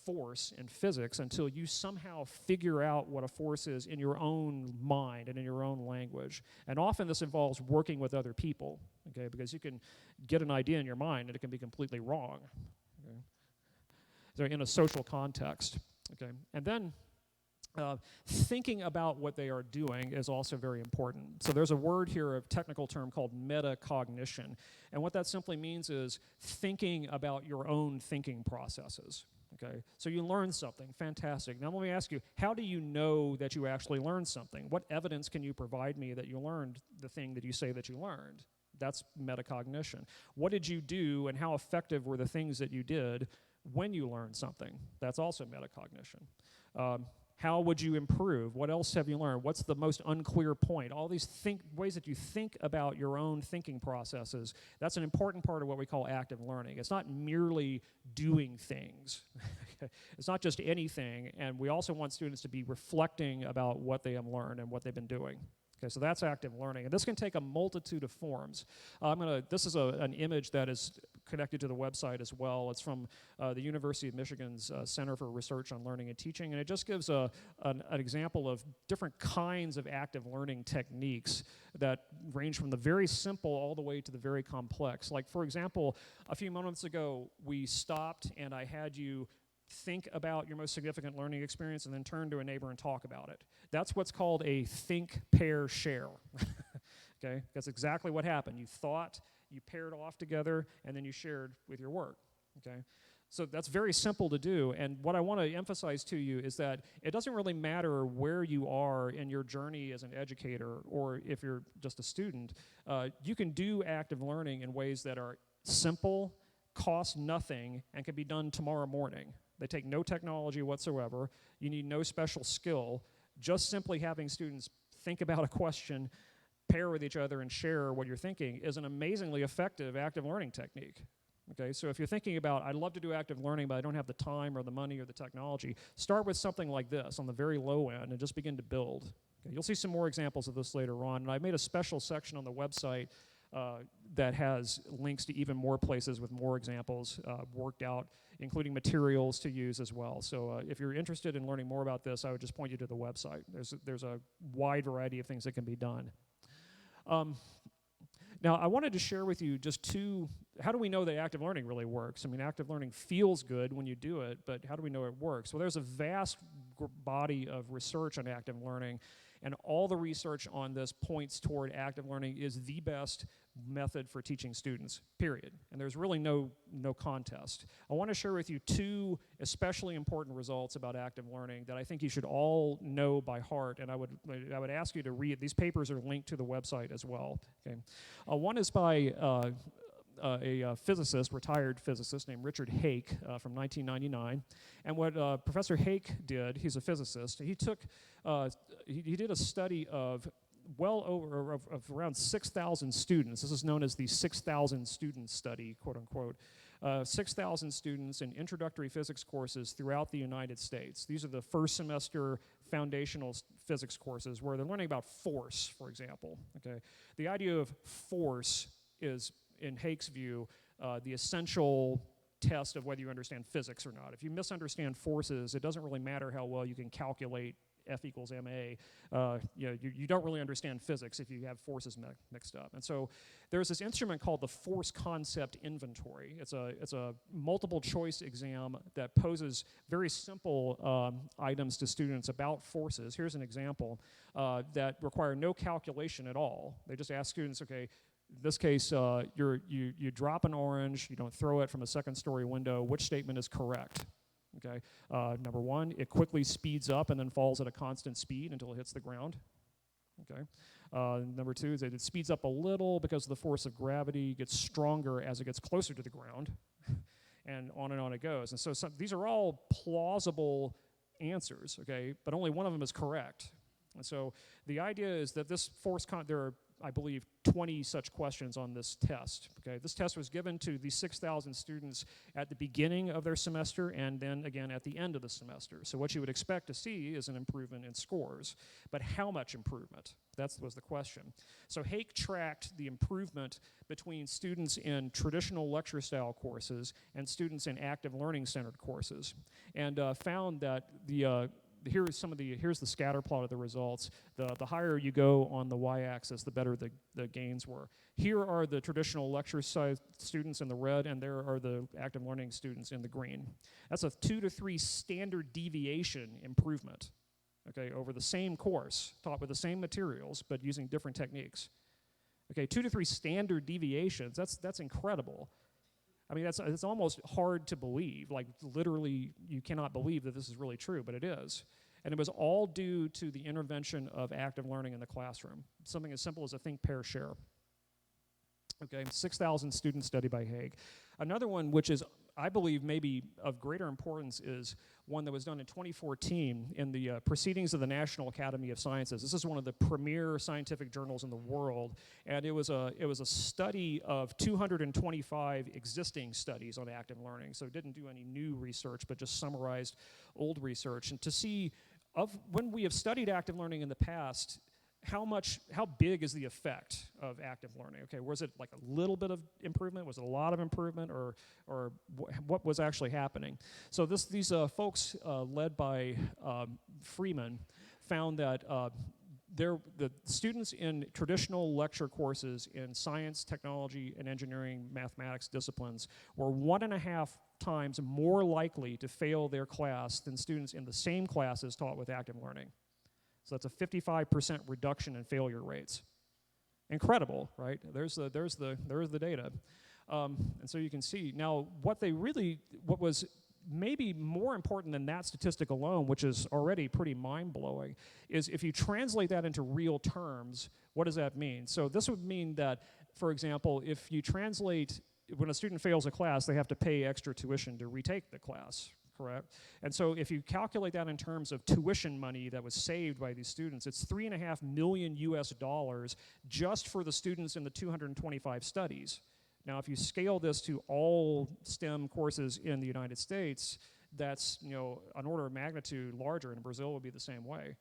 force in physics until you somehow figure out what a force is in your own mind and in your own language. And often this involves working with other people, okay, because you can get an idea in your mind and it can be completely wrong, okay? So in a social context, okay? And then thinking about what they are doing is also very important. So there's a word here, a technical term called metacognition. And what that simply means is thinking about your own thinking processes. Okay, so you learn something, fantastic. Now let me ask you, how do you know that you actually learned something? What evidence can you provide me that you learned the thing that you say that you learned? That's metacognition. What did you do and how effective were the things that you did when you learned something? That's also metacognition. How would you improve? What else have you learned? What's the most unclear point? All these ways that you think about your own thinking processes, that's an important part of what we call active learning. It's not merely doing things. It's not just anything, and we also want students to be reflecting about what they have learned and what they've been doing. Okay, so that's active learning, and this can take a multitude of forms. This is an image that is connected to the website as well. It's from the University of Michigan's Center for Research on Learning and Teaching, and it just gives an example of different kinds of active learning techniques that range from the very simple all the way to the very complex. Like, for example, a few moments ago, we stopped and I had you think about your most significant learning experience and then turn to a neighbor and talk about it. That's what's called a think, pair, share. Okay, that's exactly what happened. You thought, you paired off together, and then you shared with your work. Okay, so that's very simple to do, and what I want to emphasize to you is that it doesn't really matter where you are in your journey as an educator or if you're just a student. You can do active learning in ways that are simple, cost nothing, and can be done tomorrow morning. They take no technology whatsoever. You need no special skill. Just simply having students think about a question, pair with each other, and share what you're thinking is an amazingly effective active learning technique. Okay, so if you're thinking about, I'd love to do active learning, but I don't have the time or the money or the technology, start with something like this on the very low end and just begin to build. Okay, you'll see some more examples of this later on, and I made a special section on the website that has links to even more places with more examples worked out, including materials to use as well. So if you're interested in learning more about this, I would just point you to the website. There's a wide variety of things that can be done. Now, I wanted to share with you just how do we know that active learning really works? I mean, active learning feels good when you do it, but how do we know it works? Well, there's a vast body of research on active learning, and all the research on this points toward active learning is the best method for teaching students, period. And there's really no contest. I want to share with you two especially important results about active learning that I think you should all know by heart, and I would ask you to read. These papers are linked to the website as well. Okay, one is by a physicist, retired physicist named Richard Hake from 1999. And what Professor Hake did, he's a physicist, he did a study of around 6,000 students. This is known as the 6,000 student study, quote unquote. 6,000 students in introductory physics courses throughout the United States. These are the first semester foundational physics courses where they're learning about force, for example. Okay, the idea of force is, in Hake's view, the essential test of whether you understand physics or not. If you misunderstand forces, it doesn't really matter how well you can calculate F equals ma. You don't really understand physics if you have forces mixed up. And so there's this instrument called the Force Concept Inventory. It's a multiple choice exam that poses very simple items to students about forces. Here's an example that require no calculation at all. They just ask students, okay, in this case, you drop an orange, you don't throw it from a second-story window. Which statement is correct? Okay. Number one, it quickly speeds up and then falls at a constant speed until it hits the ground. Okay. Number two is that it speeds up a little because of the force of gravity, gets stronger as it gets closer to the ground, and on it goes. And so these are all plausible answers, okay, but only one of them is correct. And so the idea is that this there are I believe, 20 such questions on this test. Okay, this test was given to the 6,000 students at the beginning of their semester and then again at the end of the semester. So what you would expect to see is an improvement in scores, but how much improvement? That was the question. So Hake tracked the improvement between students in traditional lecture style courses and students in active learning centered courses, and found that here's the scatter plot of the results. The higher you go on the y-axis, the better the gains were. Here are the traditional lecture style students in the red, and there are the active learning students in the green. That's a 2 to 3 standard deviation improvement, okay, over the same course, taught with the same materials, but using different techniques. Okay, 2 to 3 standard deviations, that's incredible. I mean, it's almost hard to believe. Like, literally, you cannot believe that this is really true, but it is. And it was all due to the intervention of active learning in the classroom. Something as simple as a think, pair, share. Okay, 6,000 student study by Hake. Another one, which is, I believe, maybe of greater importance, is one that was done in 2014 in the Proceedings of the National Academy of Sciences. This is one of the premier scientific journals in the world, and it was a study of 225 existing studies on active learning. So it didn't do any new research, but just summarized old research, and to see when we have studied active learning in the past, how big is the effect of active learning? Okay, was it like a little bit of improvement? Was it a lot of improvement, or what was actually happening? So these folks led by Freeman found that the students in traditional lecture courses in science, technology, and engineering, mathematics disciplines were 1.5 times more likely to fail their class than students in the same classes taught with active learning. So that's a 55% reduction in failure rates. Incredible, right? There's the data. And so you can see. Now, what was maybe more important than that statistic alone, which is already pretty mind-blowing, is if you translate that into real terms, what does that mean? So this would mean that, for example, if you translate, when a student fails a class, they have to pay extra tuition to retake the class, correct? And so if you calculate that in terms of tuition money that was saved by these students, it's $3.5 million US just for the students in the 225 studies. Now, if you scale this to all STEM courses in the United States, that's, you know, an order of magnitude larger, and Brazil would be the same way.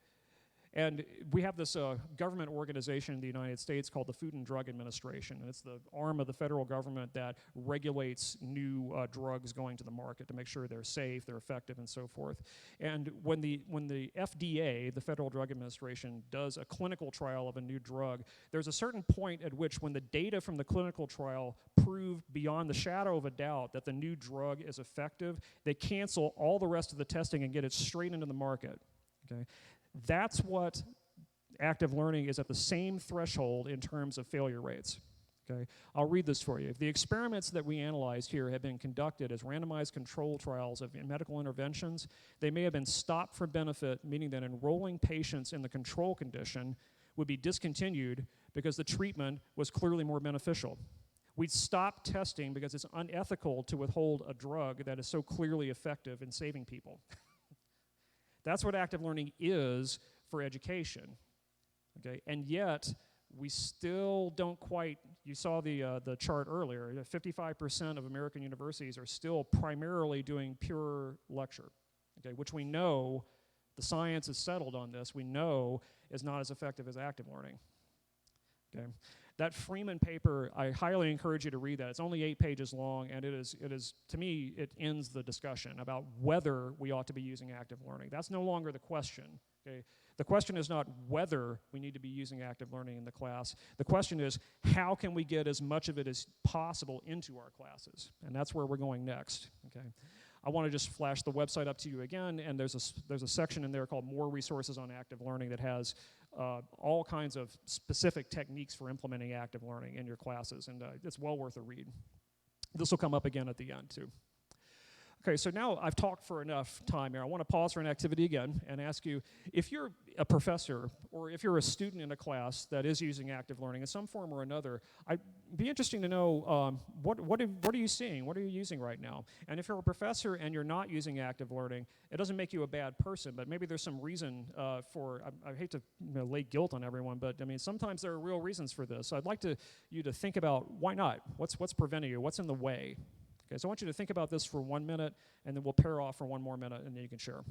And we have this government organization in the United States called the Food and Drug Administration, and it's the arm of the federal government that regulates new drugs going to the market to make sure they're safe, they're effective, and so forth. And when the FDA, the Federal Drug Administration, does a clinical trial of a new drug, there's a certain point at which, when the data from the clinical trial prove beyond the shadow of a doubt that the new drug is effective, they cancel all the rest of the testing and get it straight into the market. Okay? That's what active learning is, at the same threshold in terms of failure rates. Okay? I'll read this for you. The experiments that we analyzed here have been conducted as randomized control trials of medical interventions. They may have been stopped for benefit, meaning that enrolling patients in the control condition would be discontinued because the treatment was clearly more beneficial. We'd stop testing because it's unethical to withhold a drug that is so clearly effective in saving people. That's what active learning is for education, okay? And yet, we still don't quite, you saw the chart earlier, 55% of American universities are still primarily doing pure lecture, okay? Which we know, the science is settled on this, we know is not as effective as active learning, okay? That Freeman paper, I highly encourage you to read that. It's only 8 pages long, and it is, to me, it ends the discussion about whether we ought to be using active learning. That's no longer the question, okay? The question is not whether we need to be using active learning in the class. The question is, how can we get as much of it as possible into our classes? And that's where we're going next, okay? I want to just flash the website up to you again, and there's a section in there called More Resources on Active Learning that has all kinds of specific techniques for implementing active learning in your classes, and it's well worth a read. This will come up again at the end, too. Okay, so now I've talked for enough time here. I want to pause for an activity again and ask you, if you're a professor or if you're a student in a class that is using active learning in some form or another, I'd be interesting to know what are you seeing? What are you using right now? And if you're a professor and you're not using active learning, it doesn't make you a bad person, but maybe there's some reason I hate to lay guilt on everyone, but I mean, sometimes there are real reasons for this. So I'd like you to think about why not? What's preventing you? What's in the way? Okay, so I want you to think about this for 1 minute, and then we'll pair off for one more minute, and then you can share.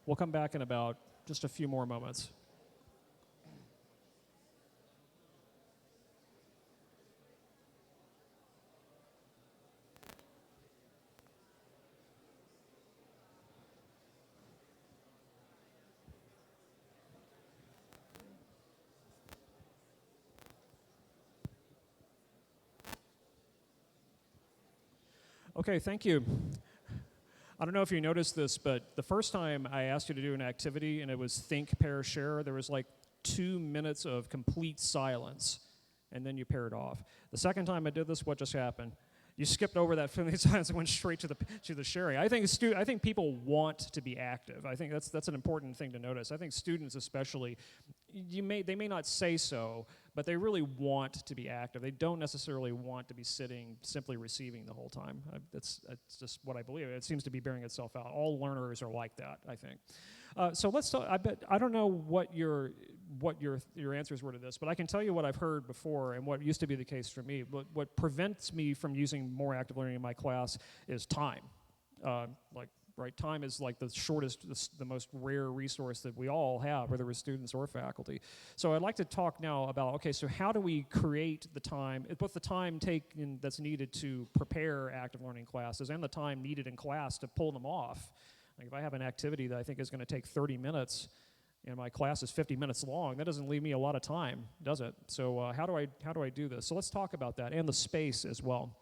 We'll come back in about just a few more moments. Okay, thank you. I don't know if you noticed this, but the first time I asked you to do an activity and it was think, pair, share, there was like 2 minutes of complete silence, and then you paired off. The second time I did this, what just happened? You skipped over that silence and went straight to the sharing. I think people want to be active. I think that's an important thing to notice. I think students especially, they may not say so, but they really want to be active. They don't necessarily want to be sitting simply receiving the whole time. That's just what I believe. It seems to be bearing itself out. All learners are like that, I think. So let's talk. I don't know what your answers were to this, but I can tell you what I've heard before and what used to be the case for me. What prevents me from using more active learning in my class is time. Right, time is like the shortest, the most rare resource that we all have, whether we're students or faculty. So I'd like to talk now about, okay, so how do we create the time, both the time taken that's needed to prepare active learning classes and the time needed in class to pull them off. Like if I have an activity that I think is going to take 30 minutes and my class is 50 minutes long, that doesn't leave me a lot of time, does it? So how do I do this? So let's talk about that and the space as well.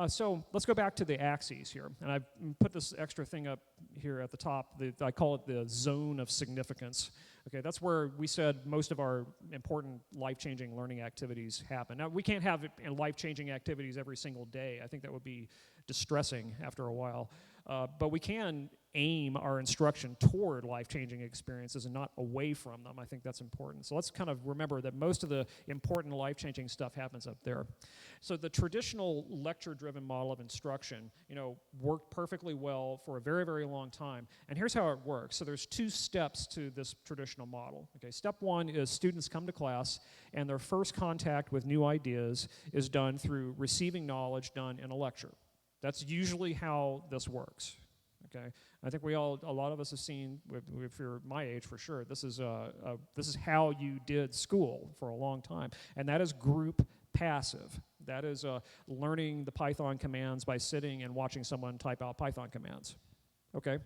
So let's go back to the axes here. And I've put this extra thing up here at the top. I call it the zone of significance. Okay, that's where we said most of our important life-changing learning activities happen. Now, we can't have life-changing activities every single day. I think that would be distressing after a while. But we can aim our instruction toward life-changing experiences and not away from them. I think that's important. So let's kind of remember that most of the important life-changing stuff happens up there. So the traditional lecture-driven model of instruction, worked perfectly well for a very, very long time. And here's how it works. So there's 2 steps to this traditional model. Okay, step 1 is students come to class, and their first contact with new ideas is done through receiving knowledge done in a lecture. That's usually how this works. Okay, I think a lot of us have seen, if you're my age for sure, this is how you did school for a long time, and that is group passive. That is learning the Python commands by sitting and watching someone type out Python commands. Okay,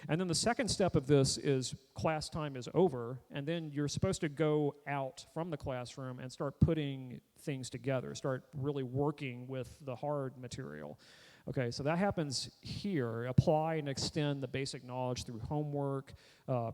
and then the second step of this is class time is over, and then you're supposed to go out from the classroom and start putting things together, start really working with the hard material. Okay, so that happens here. Apply and extend the basic knowledge through homework,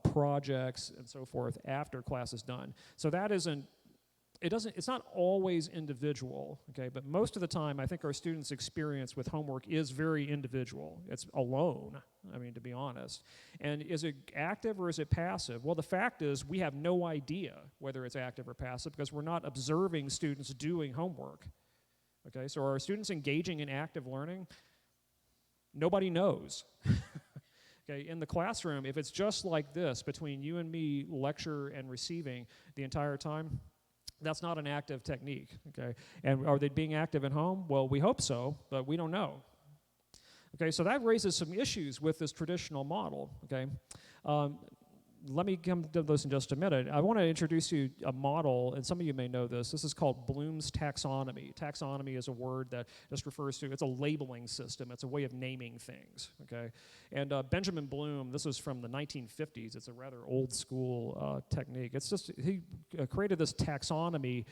projects, and so forth after class is done. So that it's not always individual, okay, but most of the time I think our students' experience with homework is very individual. It's alone, I mean, to be honest. And is it active or is it passive? Well, the fact is we have no idea whether it's active or passive because we're not observing students doing homework. Okay, so are students engaging in active learning? Nobody knows. Okay, in the classroom, if it's just like this between you and me, lecture and receiving the entire time, that's not an active technique, okay? And are they being active at home? Well, we hope so, but we don't know. Okay, so that raises some issues with this traditional model, okay? Let me come to this in just a minute. I want to introduce you a model, and some of you may know this. This is called Bloom's taxonomy. Taxonomy is a word that just refers to, it's a labeling system. It's a way of naming things, okay? And Benjamin Bloom, this is from the 1950s. It's a rather old school technique. It's just, he created this taxonomy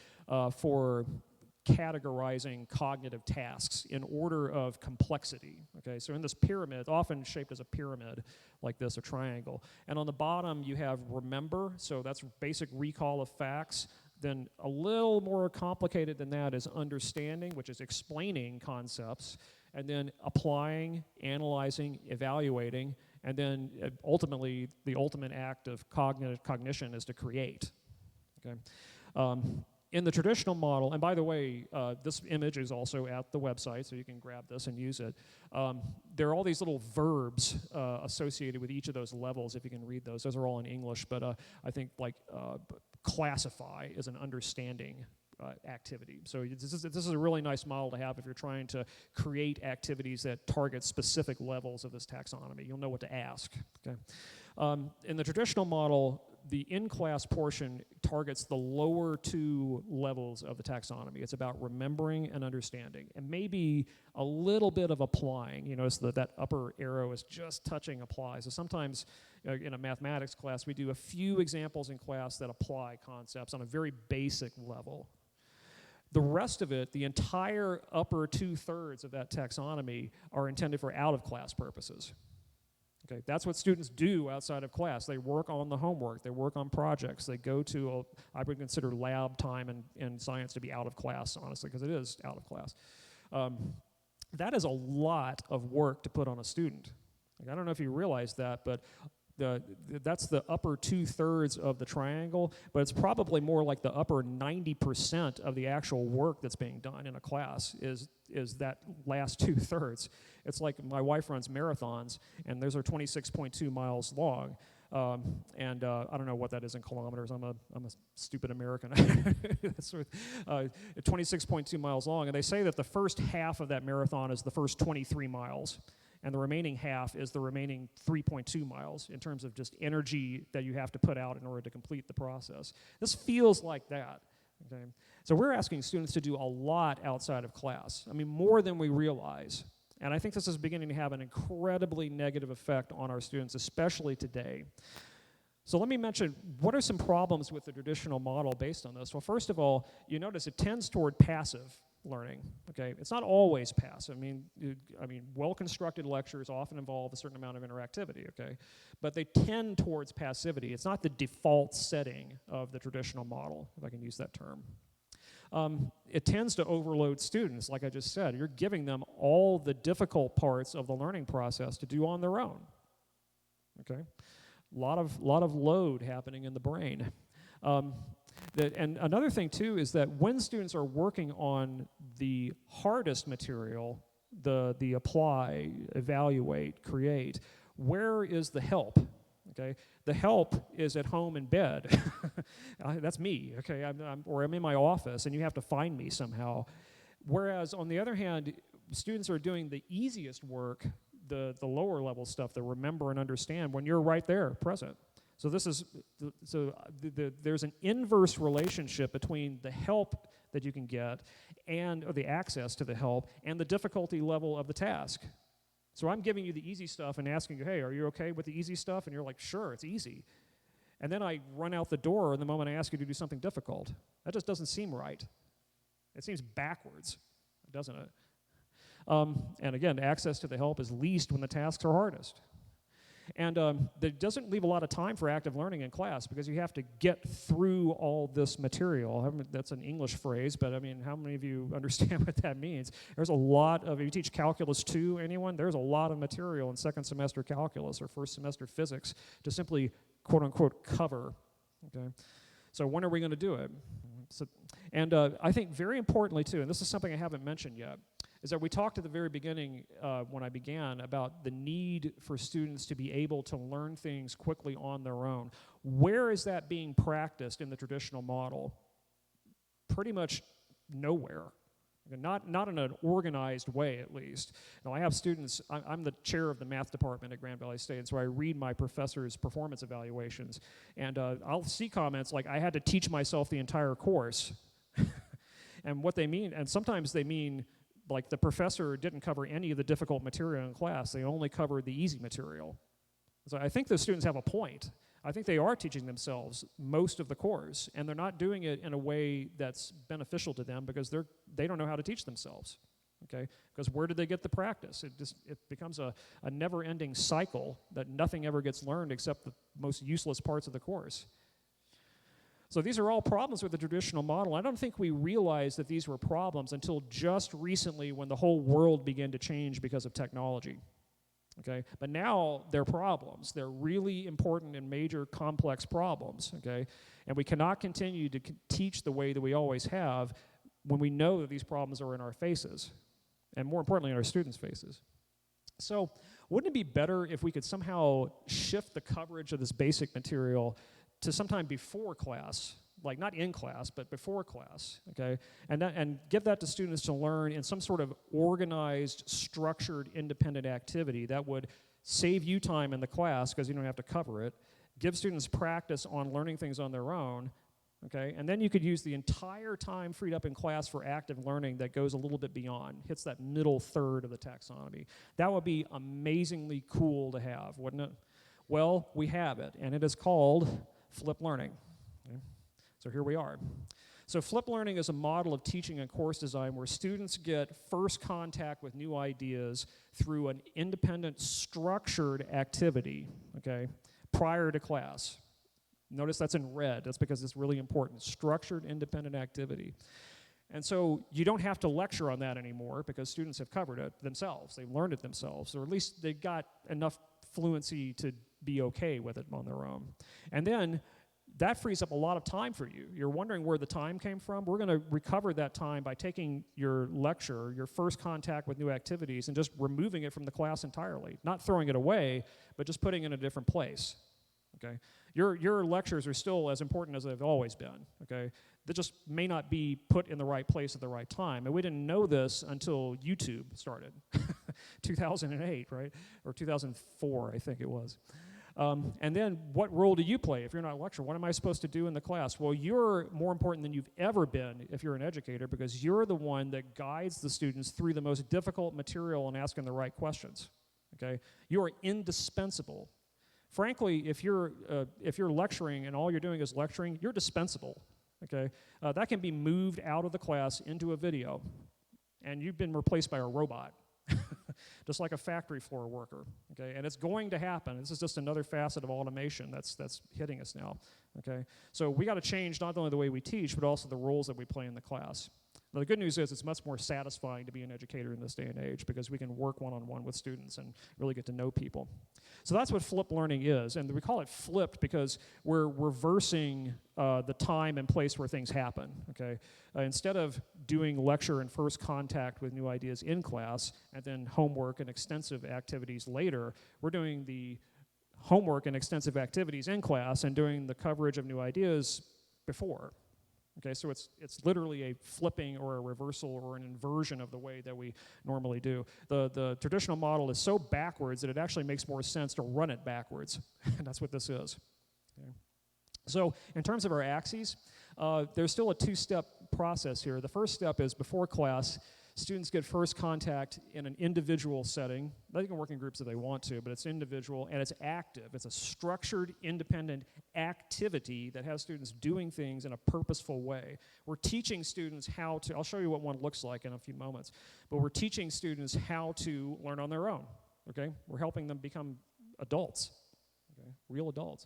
for categorizing cognitive tasks in order of complexity. Okay, so in this pyramid, often shaped as a pyramid like this, a triangle, and on the bottom you have remember, so that's basic recall of facts. Then a little more complicated than that is understanding, which is explaining concepts, and then applying, analyzing, evaluating, and then ultimately the ultimate act of cognition is to create. Okay. In the traditional model, and by the way, this image is also at the website, so you can grab this and use it. There are all these little verbs associated with each of those levels, if you can read those. Those are all in English, but I think like classify is an understanding activity. So this is a really nice model to have if you're trying to create activities that target specific levels of this taxonomy. You'll know what to ask. Okay. In the traditional model, the in-class portion targets the lower two levels of the taxonomy. It's about remembering and understanding, and maybe a little bit of applying. You notice that upper arrow is just touching apply. So sometimes in a mathematics class, we do a few examples in class that apply concepts on a very basic level. The rest of it, the entire upper 2/3 of that taxonomy, are intended for out-of-class purposes. Okay, that's what students do outside of class. They work on the homework, they work on projects, they go to, I would consider lab time in science to be out of class, honestly, because it is out of class. That is a lot of work to put on a student. Like, I don't know if you realize that, but that's the upper 2/3 of the triangle, but it's probably more like the upper 90% of the actual work that's being done in a class is that last 2/3. It's like my wife runs marathons, and those are 26.2 miles long. I don't know what that is in kilometers. I'm a stupid American. That's 26.2 miles long, and they say that the first half of that marathon is the first 23 miles. And the remaining half is the remaining 3.2 miles in terms of just energy that you have to put out in order to complete the process. This feels like that. Okay? So we're asking students to do a lot outside of class. I mean, more than we realize. And I think this is beginning to have an incredibly negative effect on our students, especially today. So let me mention, what are some problems with the traditional model based on this? Well, first of all, you notice it tends toward passive learning. Okay, it's not always passive. I mean, well-constructed lectures often involve a certain amount of interactivity. Okay, but they tend towards passivity. It's not the default setting of the traditional model, if I can use that term. It tends to overload students, like I just said. You're giving them all the difficult parts of the learning process to do on their own. Okay, a lot of load happening in the brain. And another thing, too, is that when students are working on the hardest material, the apply, evaluate, create, where is the help? Okay, the help is at home in bed. That's me, okay, or I'm in my office, and you have to find me somehow. Whereas, on the other hand, students are doing the easiest work the lower level stuff, the remember and understand, when you're right there, present. So there's an inverse relationship between the help that you can get or the access to the help and the difficulty level of the task. So I'm giving you the easy stuff and asking you, hey, are you okay with the easy stuff? And you're like, sure, it's easy. And then I run out the door the moment I ask you to do something difficult. That just doesn't seem right. It seems backwards, doesn't it? And again, access to the help is least when the tasks are hardest. And that doesn't leave a lot of time for active learning in class because you have to get through all this material. That's an English phrase, but I mean, how many of you understand what that means? There's a lot of, if you teach Calculus 2, anyone, there's a lot of material in second semester calculus or first semester physics to simply, quote unquote, cover, okay? So when are we going to do it? I think very importantly too, and this is something I haven't mentioned yet, is that we talked at the very beginning when I began about the need for students to be able to learn things quickly on their own. Where is that being practiced in the traditional model? Pretty much nowhere. Not in an organized way, at least. Now, I have students, I'm the chair of the math department at Grand Valley State, and so I read my professors' performance evaluations, and I'll see comments like, I had to teach myself the entire course. And what they mean, and sometimes they mean, like the professor didn't cover any of the difficult material in class, they only covered the easy material. So I think the students have a point. I think they are teaching themselves most of the course, and they're not doing it in a way that's beneficial to them because they don't know how to teach themselves, okay? Because where did they get the practice? It becomes a never-ending cycle that nothing ever gets learned except the most useless parts of the course. So these are all problems with the traditional model. I don't think we realized that these were problems until just recently when the whole world began to change because of technology. Okay? But now they're problems. They're really important and major complex problems. Okay? And we cannot continue to teach the way that we always have when we know that these problems are in our faces, and more importantly, in our students' faces. So wouldn't it be better if we could somehow shift the coverage of this basic material to sometime before class, like not in class, but before class, okay? And give that to students to learn in some sort of organized, structured, independent activity that would save you time in the class because you don't have to cover it, give students practice on learning things on their own, okay? And then you could use the entire time freed up in class for active learning that goes a little bit beyond, hits that middle third of the taxonomy. That would be amazingly cool to have, wouldn't it? Well, we have it, and it is called flipped learning. Okay? So here we are. So flipped learning is a model of teaching and course design where students get first contact with new ideas through an independent, structured activity, okay, prior to class. Notice that's in red. That's because it's really important. Structured, independent activity. And so you don't have to lecture on that anymore because students have covered it themselves. They've learned it themselves, or at least they got enough fluency to be okay with it on their own. And then that frees up a lot of time for you. You're wondering where the time came from? We're going to recover that time by taking your lecture, your first contact with new activities, and just removing it from the class entirely. Not throwing it away, but just putting it in a different place. Okay? Your lectures are still as important as they've always been. Okay? They just may not be put in the right place at the right time. And we didn't know this until YouTube started. 2008, right? Or 2004, I think it was. And then what role do you play if you're not a lecturer? What am I supposed to do in the class? Well, you're more important than you've ever been if you're an educator because you're the one that guides the students through the most difficult material and asking the right questions. Okay? You are indispensable. Frankly, if you're lecturing and all you're doing is lecturing, you're dispensable. Okay? That can be moved out of the class into a video, and you've been replaced by a robot. Just like a factory floor worker, okay? And it's going to happen. This is just another facet of automation that's hitting us now, okay? So we got to change not only the way we teach, but also the roles that we play in the class. Now, the good news is it's much more satisfying to be an educator in this day and age because we can work one-on-one with students and really get to know people. So that's what flipped learning is, and we call it flipped because we're reversing the time and place where things happen, okay? Instead of doing lecture and first contact with new ideas in class and then homework and extensive activities later, we're doing the homework and extensive activities in class and doing the coverage of new ideas before. Okay, so it's literally a flipping or a reversal or an inversion of the way that we normally do. The traditional model is so backwards that it actually makes more sense to run it backwards, and that's what this is. Okay. So in terms of our axes, there's still a two-step process here. The first step is before class, students get first contact in an individual setting. They can work in groups if they want to, but it's individual and it's active. It's a structured, independent activity that has students doing things in a purposeful way. We're teaching students how to, I'll show you what one looks like in a few moments, but we're teaching students how to learn on their own, okay? We're helping them become adults, okay? Real adults.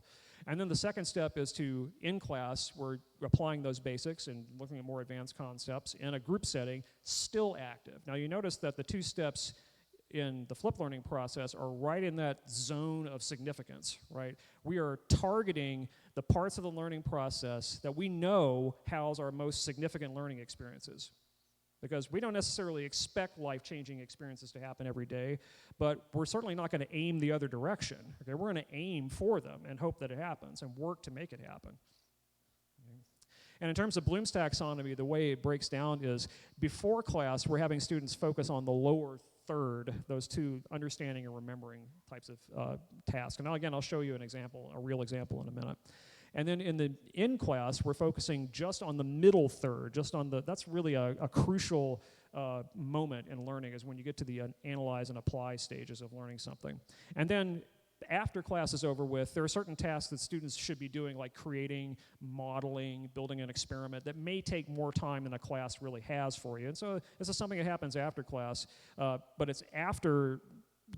And then the second step is to, in class, we're applying those basics and looking at more advanced concepts in a group setting, still active. Now you notice that the two steps in the flip learning process are right in that zone of significance, right? We are targeting the parts of the learning process that we know house our most significant learning experiences. Because we don't necessarily expect life-changing experiences to happen every day, but we're certainly not going to aim the other direction. Okay? We're going to aim for them and hope that it happens and work to make it happen. Okay? And in terms of Bloom's taxonomy, the way it breaks down is before class, we're having students focus on the lower third, those two understanding and remembering types of tasks. And now again, I'll show you an example, a real example in a minute. And then in class, we're focusing just on the middle third, just on that's really a crucial moment in learning is when you get to the analyze and apply stages of learning something. And then after class is over with, there are certain tasks that students should be doing, like creating, modeling, building an experiment that may take more time than a class really has for you. And so this is something that happens after class, but it's after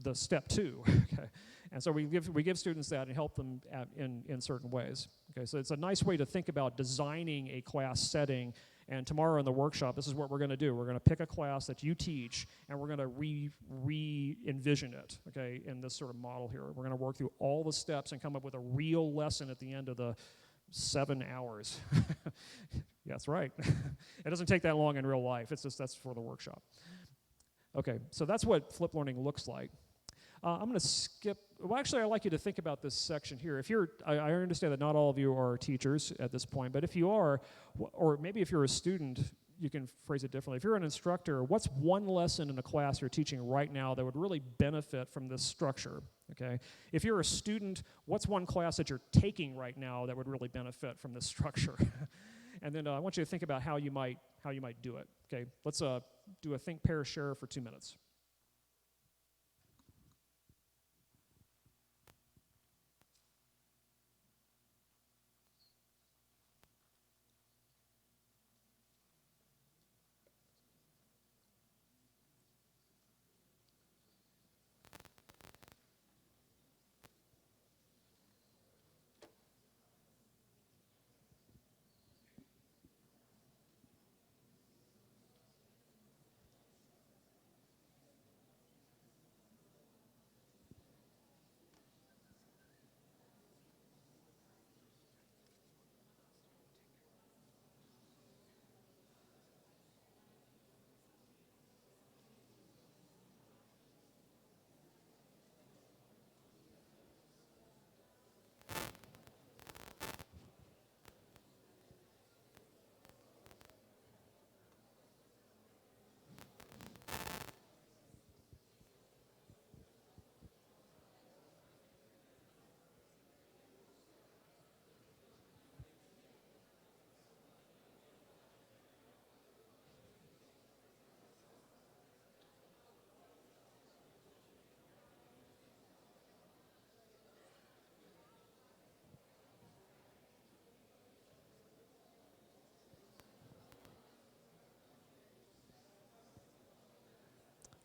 the step 2, okay? And so we give students that and help them in certain ways. Okay, so it's a nice way to think about designing a class setting. And tomorrow in the workshop, this is what we're going to do. We're going to pick a class that you teach, and we're going to re-envision it, okay, in this sort of model here. We're going to work through all the steps and come up with a real lesson at the end of the 7 hours. Yeah, that's right. It doesn't take that long in real life. It's just that's for the workshop. Okay, so that's what flip learning looks like. I'm going to skip. Well, actually, I'd like you to think about this section here. If you're, I understand that not all of you are teachers at this point, but if you are, or maybe if you're a student, you can phrase it differently. If you're an instructor, what's one lesson in a class you're teaching right now that would really benefit from this structure? Okay. If you're a student, what's one class that you're taking right now that would really benefit from this structure? And then I want you to think about how you might do it. Okay. Let's do a think, pair, share for 2 minutes.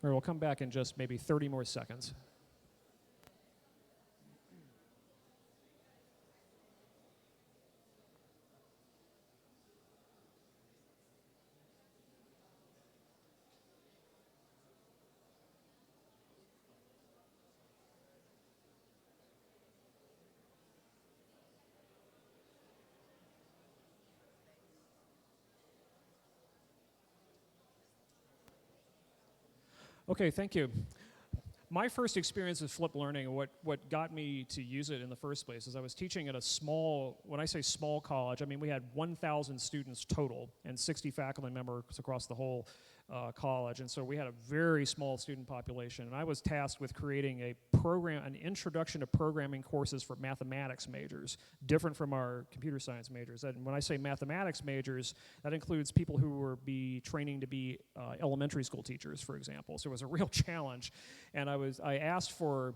All right, we'll come back in just maybe 30 more seconds. Okay, thank you. my first experience with flipped learning, what got me to use it in the first place is I was teaching at a small, when I say small college, I mean we had 1,000 students total and 60 faculty members across the whole college, and so we had a very small student population, and I was tasked with creating an introduction to programming courses for mathematics majors, different from our computer science majors. And when I say mathematics majors, that includes people who were training to be elementary school teachers, for example. So it was a real challenge, and I went to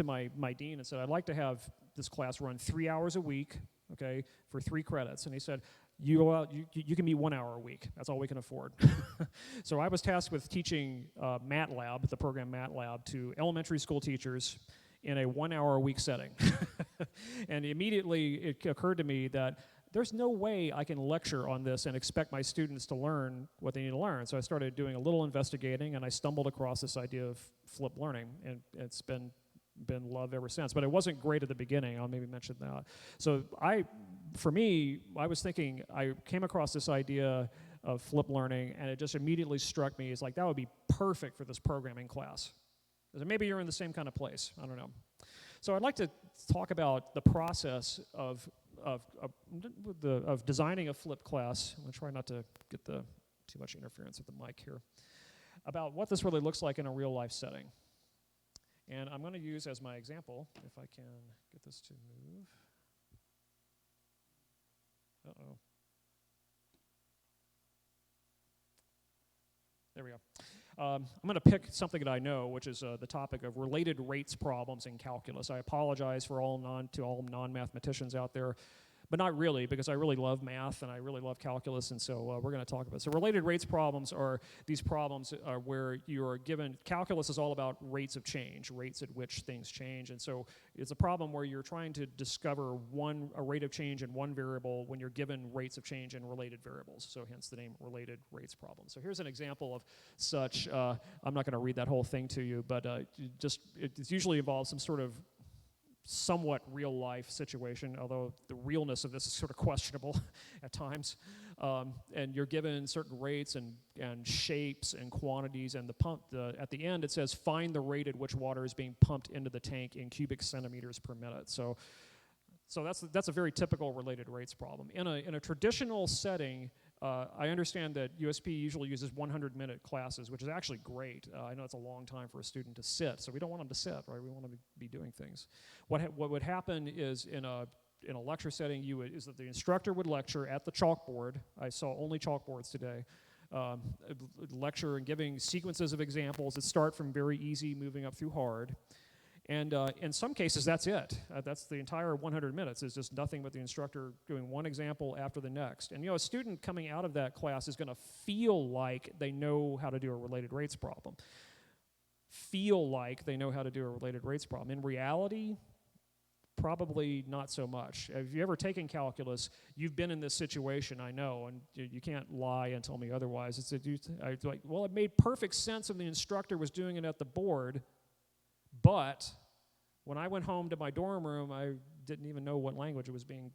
my dean and said, I'd like to have this class run 3 hours a week, okay, for 3 credits, and he said, you can be 1 hour a week. That's all we can afford. So I was tasked with teaching MATLAB, the program MATLAB, to elementary school teachers in a 1 hour a week setting. And immediately it occurred to me that there's no way I can lecture on this and expect my students to learn what they need to learn. So I started doing a little investigating, and I stumbled across this idea of flipped learning, and it's been loved ever since. But it wasn't great at the beginning. I'll maybe mention that. So for me, I was thinking, I came across this idea of flipped learning, and it just immediately struck me as like, that would be perfect for this programming class. Maybe you're in the same kind of place. I don't know. So I'd like to talk about the process of designing a flipped class. I'm going to try not to get too much interference with the mic here. About what this really looks like in a real life setting. And I'm going to use as my example, if I can get this to move. Uh-oh. There we go. I'm going to pick something that I know, which is the topic of related rates problems in calculus. I apologize for all non-mathematicians out there, but not really, because I really love math and I really love calculus, and so we're going to talk about it. So related rates problems are these problems where you are given, calculus is all about rates of change, rates at which things change, and so it's a problem where you're trying to discover a rate of change in one variable when you're given rates of change in related variables, so hence the name related rates problem. So here's an example of such. I'm not going to read that whole thing to you, but it usually involves some sort of somewhat real-life situation, although the realness of this is sort of questionable at times. And you're given certain rates and shapes and quantities, and at the end it says, find the rate at which water is being pumped into the tank in cubic centimeters per minute. So that's a very typical related rates problem. In a traditional setting, I understand that USP usually uses 100-minute classes, which is actually great. I know it's a long time for a student to sit, so we don't want them to sit, right? We want them to be doing things. What would happen is in a lecture setting, is that the instructor would lecture at the chalkboard. I saw only chalkboards today. Lecture and giving sequences of examples that start from very easy, moving up through hard. And in some cases, that's it. That's the entire 100 minutes is just nothing but the instructor doing one example after the next. And a student coming out of that class is going to feel like they know how to do a related rates problem. Feel like they know how to do a related rates problem. In reality, probably not so much. If you've ever taken calculus, you've been in this situation, I know, and you can't lie and tell me otherwise. It's like, well, it made perfect sense when the instructor was doing it at the board, but when I went home to my dorm room, I didn't even know what language it was being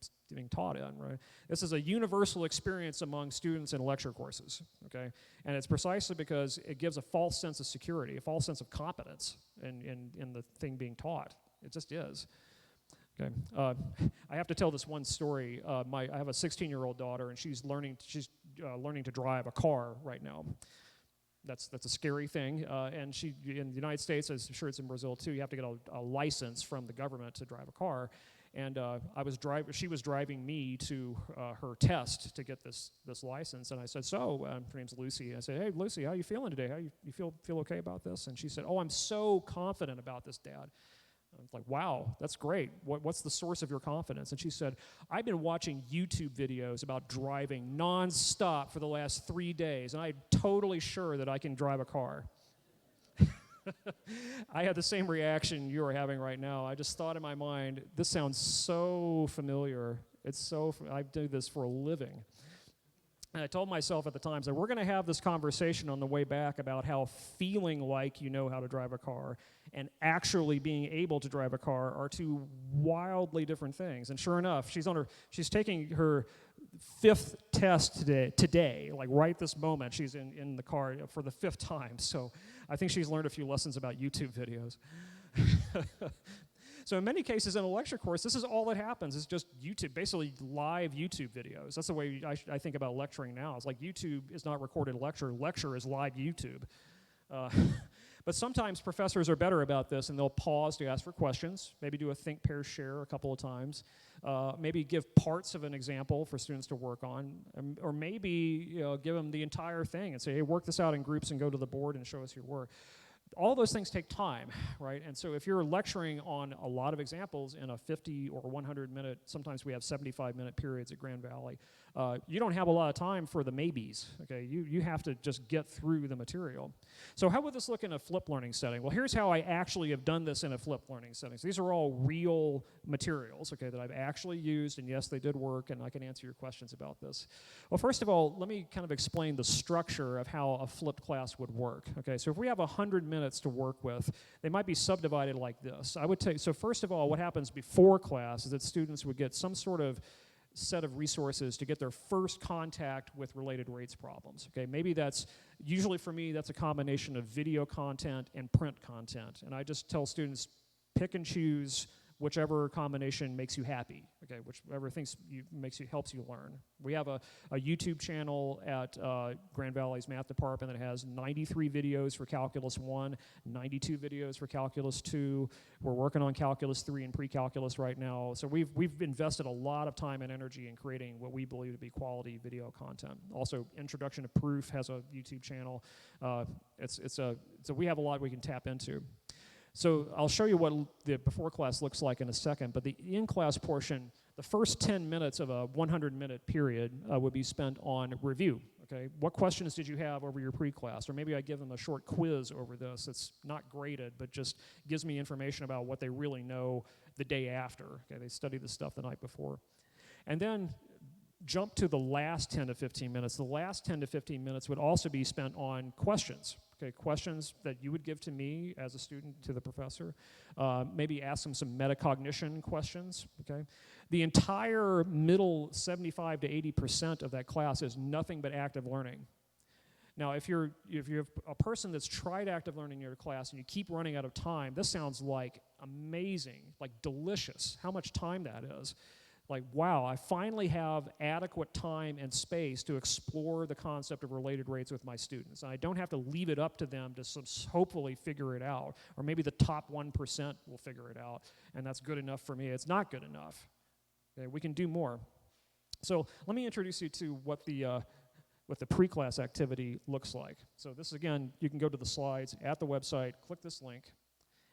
taught in, right? This is a universal experience among students in lecture courses, okay? And it's precisely because it gives a false sense of security, a false sense of competence in the thing being taught. It just is. Okay. I have to tell this one story. I have a 16-year-old daughter, and she's learning to drive a car right now. That's a scary thing, and in the United States, I'm sure it's in Brazil too, you have to get a license from the government to drive a car, and she was driving me to her test to get this license, and I said, so, her name's Lucy, I said, hey, Lucy, how you feeling today? You feel okay about this? And she said, oh, I'm so confident about this, Dad. I was like, wow, that's great. What's the source of your confidence? And she said, I've been watching YouTube videos about driving nonstop for the last 3 days, and I'm totally sure that I can drive a car. I had the same reaction you are having right now. I just thought in my mind, this sounds so familiar. I do this for a living. And I told myself at the time, so we're going to have this conversation on the way back about how feeling like you know how to drive a car and actually being able to drive a car are two wildly different things. And sure enough, she's taking her 5th test today, like right this moment. She's in the car for the 5th time. So I think she's learned a few lessons about YouTube videos. So in many cases in a lecture course, this is all that happens. It's just YouTube, basically live YouTube videos. That's the way I think about lecturing now. It's like YouTube is not recorded lecture. Lecture is live YouTube. But sometimes professors are better about this, and they'll pause to ask for questions, maybe do a think, pair, share a couple of times, maybe give parts of an example for students to work on, or maybe give them the entire thing and say, hey, work this out in groups and go to the board and show us your work. All those things take time, right? And so if you're lecturing on a lot of examples in a 50 or 100 minute, sometimes we have 75-minute periods at Grand Valley, you don't have a lot of time for the maybes, okay? You have to just get through the material. So how would this look in a flipped learning setting? Well, here's how I actually have done this in a flipped learning setting. So these are all real materials, okay, that I've actually used, and yes, they did work, and I can answer your questions about this. Well, first of all, let me kind of explain the structure of how a flipped class would work, okay? So if we have 100 minutes to work with, they might be subdivided like this. I would take, so first of all, what happens before class is that students would get some sort of set of resources to get their first contact with related rates problems, okay? Maybe that's, usually for me, that's a combination of video content and print content, and I just tell students, pick and choose whichever combination makes you happy, okay, whichever helps you learn. We have a YouTube channel at Grand Valley's math department that has 93 videos for Calculus 1, 92 videos for Calculus 2. We're working on Calculus 3 and pre-calculus right now. So we've invested a lot of time and energy in creating what we believe to be quality video content. Also, Introduction to Proof has a YouTube channel. So we have a lot we can tap into. So I'll show you what the before class looks like in a second, but the in-class portion, the first 10 minutes of a 100-minute period would be spent on review, okay? What questions did you have over your pre-class? Or maybe I give them a short quiz over this. It's not graded, but just gives me information about what they really know the day after, okay? They study the stuff the night before. And then jump to the last 10 to 15 minutes. The last 10 to 15 minutes would also be spent on questions. Okay, questions that you would give to me as a student to the professor. Maybe ask them some metacognition questions, okay? The entire middle 75 to 80% of that class is nothing but active learning. Now, if you're a person that's tried active learning in your class and you keep running out of time, this sounds like amazing, like delicious, how much time that is. Like, wow, I finally have adequate time and space to explore the concept of related rates with my students. And I don't have to leave it up to them to hopefully figure it out. Or maybe the top 1% will figure it out, and that's good enough for me. It's not good enough. Okay, we can do more. So let me introduce you to what the pre-class activity looks like. So this, again, you can go to the slides at the website, click this link,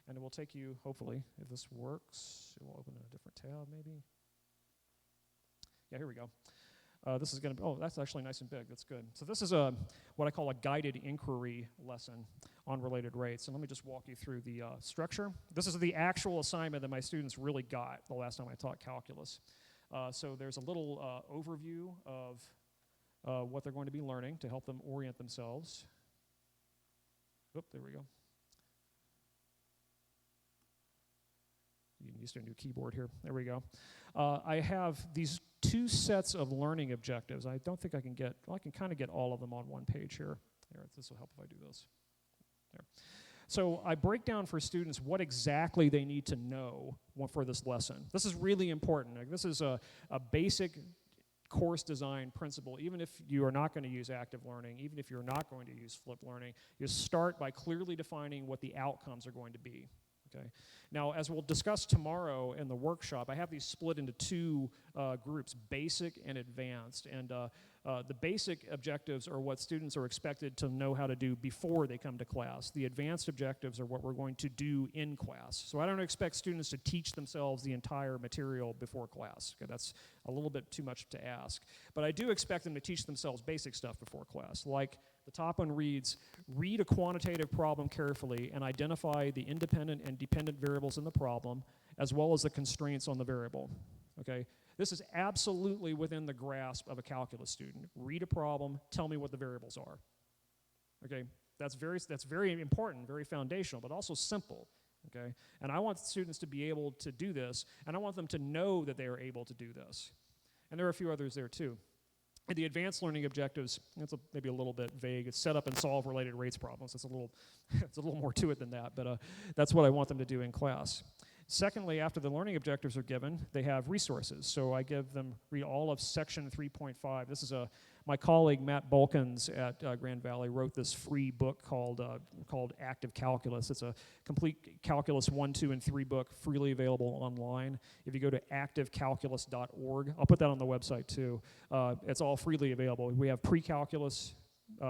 and it will take you, hopefully, if this works, it will open a different tab maybe. Yeah, here we go. This is going to be, oh, that's actually nice and big. That's good. So this is what I call a guided inquiry lesson on related rates. And let me just walk you through the structure. This is the actual assignment that my students really got the last time I taught calculus. So there's a little overview of what they're going to be learning to help them orient themselves. Oop, there we go. You used to a new keyboard here. There we go. I have these two sets of learning objectives. I don't think I can get, well, I can kind of get all of them on one page here. Here, this will help if I do this. There. So I break down for students what exactly they need to know for this lesson. This is really important. Like, this is a basic course design principle. Even if you are not going to use active learning, even if you're not going to use flipped learning, you start by clearly defining what the outcomes are going to be. Okay. Now, as we'll discuss tomorrow in the workshop, I have these split into two groups, basic and advanced. And the basic objectives are what students are expected to know how to do before they come to class. The advanced objectives are what we're going to do in class. So I don't expect students to teach themselves the entire material before class. Okay, that's a little bit too much to ask. But I do expect them to teach themselves basic stuff before class, like the top one reads, read a quantitative problem carefully and identify the independent and dependent variables in the problem, as well as the constraints on the variable, okay? This is absolutely within the grasp of a calculus student. Read a problem, tell me what the variables are, okay? That's very important, very foundational, but also simple, okay? And I want students to be able to do this, and I want them to know that they are able to do this. And there are a few others there too. And the advanced learning objectives, that's maybe a little bit vague. It's set up and solve related rates problems. It's a little more to it than that, but that's what I want them to do in class. Secondly, after the learning objectives are given, they have resources. So I give them read all of section 3.5. This is my colleague Matt Balkins at Grand Valley wrote this free book called Active Calculus. It's a complete calculus 1, 2, and 3 book, freely available online. If you go to activecalculus.org, I'll put that on the website too. It's all freely available. We have pre-calculus,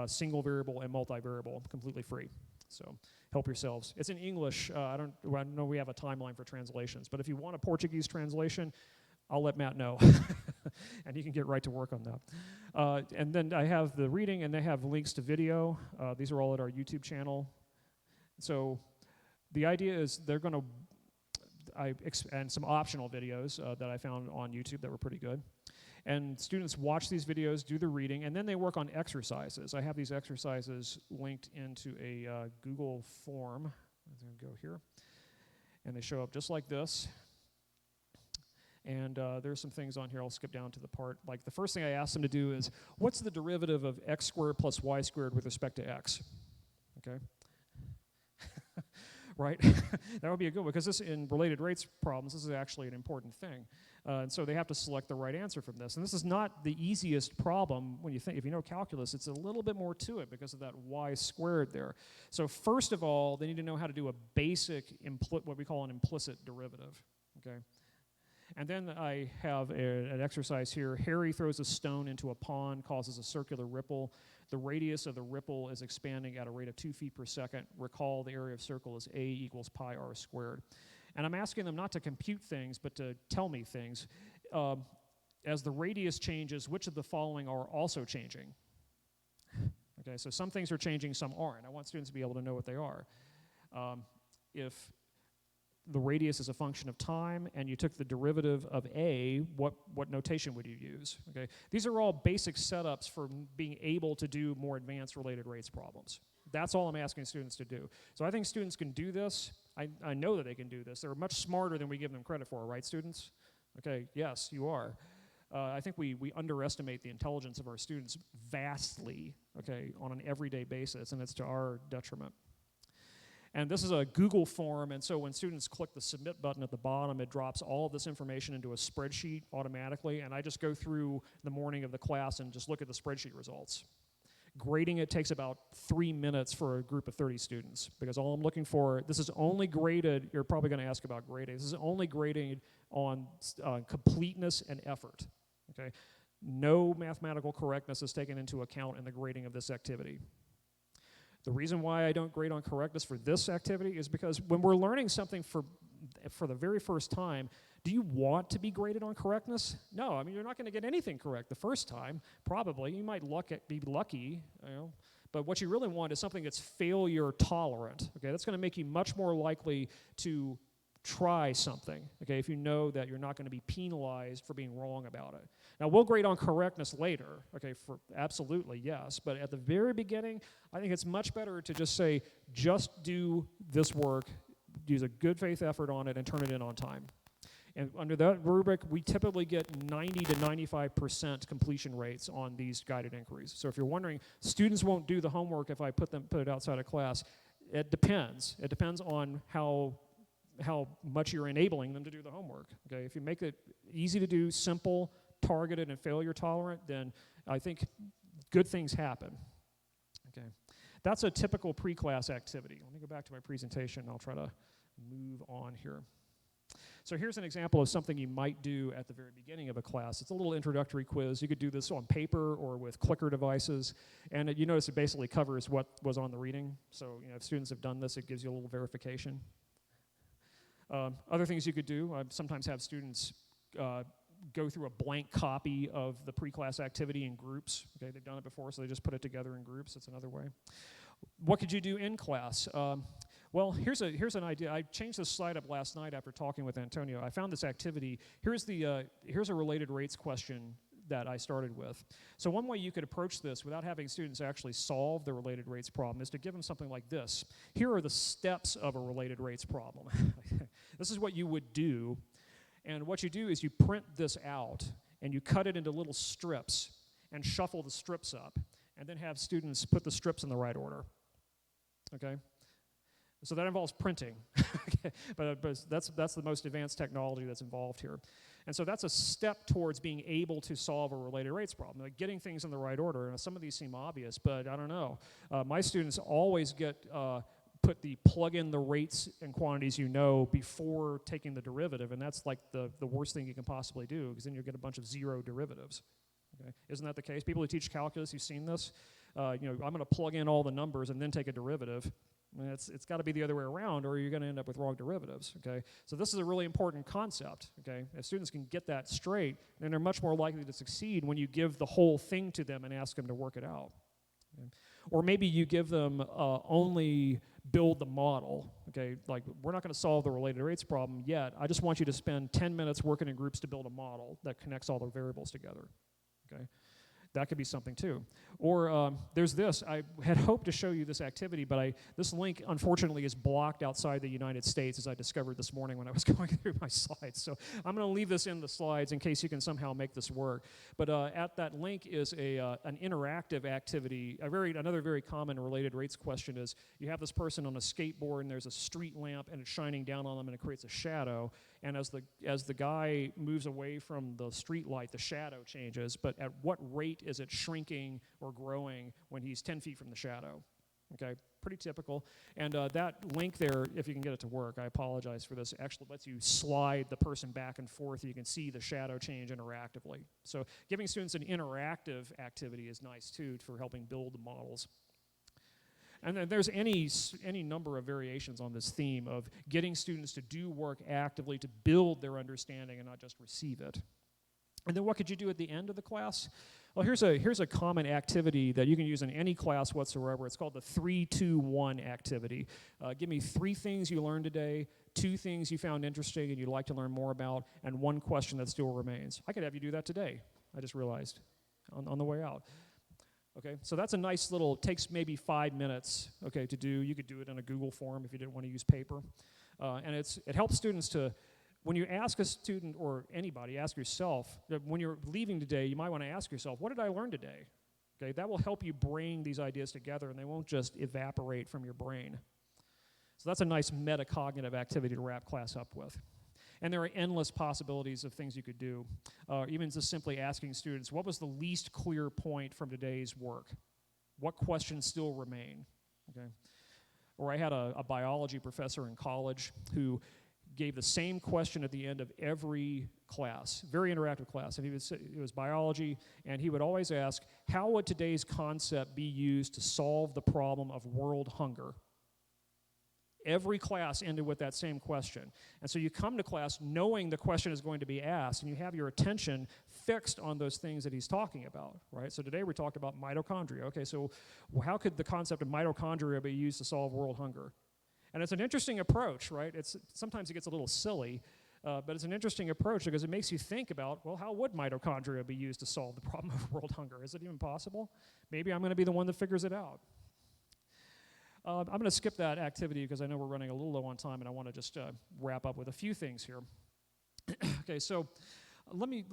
single variable, and multivariable, completely free. So help yourselves. It's in English. I don't know we have a timeline for translations, but if you want a Portuguese translation, I'll let Matt know, and he can get right to work on that. And then I have the reading, and they have links to video. These are all at our YouTube channel. So the idea is they're going to, and some optional videos that I found on YouTube that were pretty good. And students watch these videos, do the reading, and then they work on exercises. I have these exercises linked into a Google form. I'm going to go here. And they show up just like this. And there's some things on here. I'll skip down to the part. Like the first thing I asked them to do is, what's the derivative of x squared plus y squared with respect to x? Okay. Right? That would be a good one, because this, in related rates problems, this is actually an important thing. And so they have to select the right answer from this. And this is not the easiest problem when you think, if you know calculus, it's a little bit more to it because of that y squared there. So first of all, they need to know how to do a basic, what we call an implicit derivative, okay? And then I have an exercise here. Harry throws a stone into a pond, causes a circular ripple. The radius of the ripple is expanding at a rate of 2 feet per second. Recall the area of circle is a equals pi r squared. And I'm asking them not to compute things, but to tell me things. As the radius changes, which of the following are also changing? Okay, so some things are changing, some aren't. I want students to be able to know what they are. If the radius is a function of time, and you took the derivative of a, what notation would you use? Okay, these are all basic setups for being able to do more advanced related rates problems. That's all I'm asking students to do. So I think students can do this. I know that they can do this. They're much smarter than we give them credit for, right, students? Okay, yes, you are. I think we underestimate the intelligence of our students vastly, okay, on an everyday basis, and it's to our detriment. And this is a Google form, and so when students click the submit button at the bottom, it drops all of this information into a spreadsheet automatically, and I just go through the morning of the class and just look at the spreadsheet results. Grading it takes about 3 minutes for a group of 30 students, because all I'm looking for, this is only graded, you're probably going to ask about grading, this is only graded on completeness and effort, okay? No mathematical correctness is taken into account in the grading of this activity. The reason why I don't grade on correctness for this activity is because when we're learning something for the very first time, do you want to be graded on correctness? No, I mean, you're not going to get anything correct the first time, probably. You might be lucky, you know, but what you really want is something that's failure tolerant, okay? That's going to make you much more likely to try something, okay, if you know that you're not going to be penalized for being wrong about it. Now, we'll grade on correctness later, okay, for absolutely, yes, but at the very beginning, I think it's much better to just say, just do this work, use a good faith effort on it, and turn it in on time. And under that rubric, we typically get 90 to 95% completion rates on these guided inquiries. So if you're wondering, students won't do the homework if I put it outside of class, it depends. It depends on how much you're enabling them to do the homework, okay? If you make it easy to do, simple, targeted, and failure tolerant, then I think good things happen, okay? That's a typical pre-class activity. Let me go back to my presentation, and I'll try to move on here. So here's an example of something you might do at the very beginning of a class. It's a little introductory quiz. You could do this on paper or with clicker devices, and you notice it basically covers what was on the reading. So, you know, if students have done this, it gives you a little verification. Other things you could do, I sometimes have students go through a blank copy of the pre-class activity in groups. Okay, they've done it before, so they just put it together in groups. That's another way. What could you do in class? Well, here's an idea. I changed this slide up last night after talking with Antonio. I found this activity. Here's a related rates question that I started with. So one way you could approach this without having students actually solve the related rates problem is to give them something like this. Here are the steps of a related rates problem. This is what you would do. And what you do is you print this out and you cut it into little strips. and shuffle the strips up, and then have students put the strips in the right order, okay? So that involves printing, okay? but that's the most advanced technology that's involved here. And so that's a step towards being able to solve a related rates problem, like getting things in the right order. And some of these seem obvious, but I don't know. My students always put the plug in the rates and quantities you know before taking the derivative, and that's like the worst thing you can possibly do, because then you'll get a bunch of zero derivatives. Okay? Isn't that the case? People who teach calculus, you've seen this. I'm going to plug in all the numbers and then take a derivative. I mean, it's got to be the other way around, or you're going to end up with wrong derivatives, okay? So this is a really important concept, okay? If students can get that straight, then they're much more likely to succeed when you give the whole thing to them and ask them to work it out. Okay? Or maybe you give them only build the model, okay? Like, we're not going to solve the related rates problem yet. I just want you to spend 10 minutes working in groups to build a model that connects all the variables together, okay? That could be something too. Or there's this. I had hoped to show you this activity, but this link, unfortunately, is blocked outside the United States, as I discovered this morning when I was going through my slides. So I'm going to leave this in the slides in case you can somehow make this work. But at that link is an interactive activity. Another very common related rates question is you have this person on a skateboard, and there's a street lamp, and it's shining down on them, and it creates a shadow. And as the guy moves away from the street light, the shadow changes. But at what rate is it shrinking or growing when he's 10 feet from the shadow? Okay, pretty typical. And that link there, if you can get it to work, I apologize for this, actually lets you slide the person back and forth. You can see the shadow change interactively. So giving students an interactive activity is nice too for helping build the models. And then there's any number of variations on this theme of getting students to do work actively to build their understanding and not just receive it. And then what could you do at the end of the class? Well, here's a common activity that you can use in any class whatsoever. It's called the 3-2-1 activity. Give me 3 things you learned today, 2 things you found interesting and you'd like to learn more about, and 1 question that still remains. I could have you do that today, I just realized, on the way out. Okay, so that's a nice little, takes maybe 5 minutes, okay, to do. You could do it in a Google form if you didn't want to use paper. And it helps students to, when you ask a student or anybody, ask yourself, when you're leaving today, you might want to ask yourself, what did I learn today? Okay, that will help you bring these ideas together, and they won't just evaporate from your brain. So that's a nice metacognitive activity to wrap class up with. And there are endless possibilities of things you could do. Even just simply asking students, what was the least clear point from today's work? What questions still remain? Okay. Or I had a biology professor in college who gave the same question at the end of every class, very interactive class. And it was biology, and he would always ask, how would today's concept be used to solve the problem of world hunger? Every class ended with that same question. And so you come to class knowing the question is going to be asked, and you have your attention fixed on those things that he's talking about, right? So today we talked about mitochondria. Okay, so how could the concept of mitochondria be used to solve world hunger? And it's an interesting approach, right? Sometimes it gets a little silly, but it's an interesting approach because it makes you think about, well, how would mitochondria be used to solve the problem of world hunger? Is it even possible? Maybe I'm going to be the one that figures it out. I'm going to skip that activity because I know we're running a little low on time, and I want to just wrap up with a few things here. Okay, so let me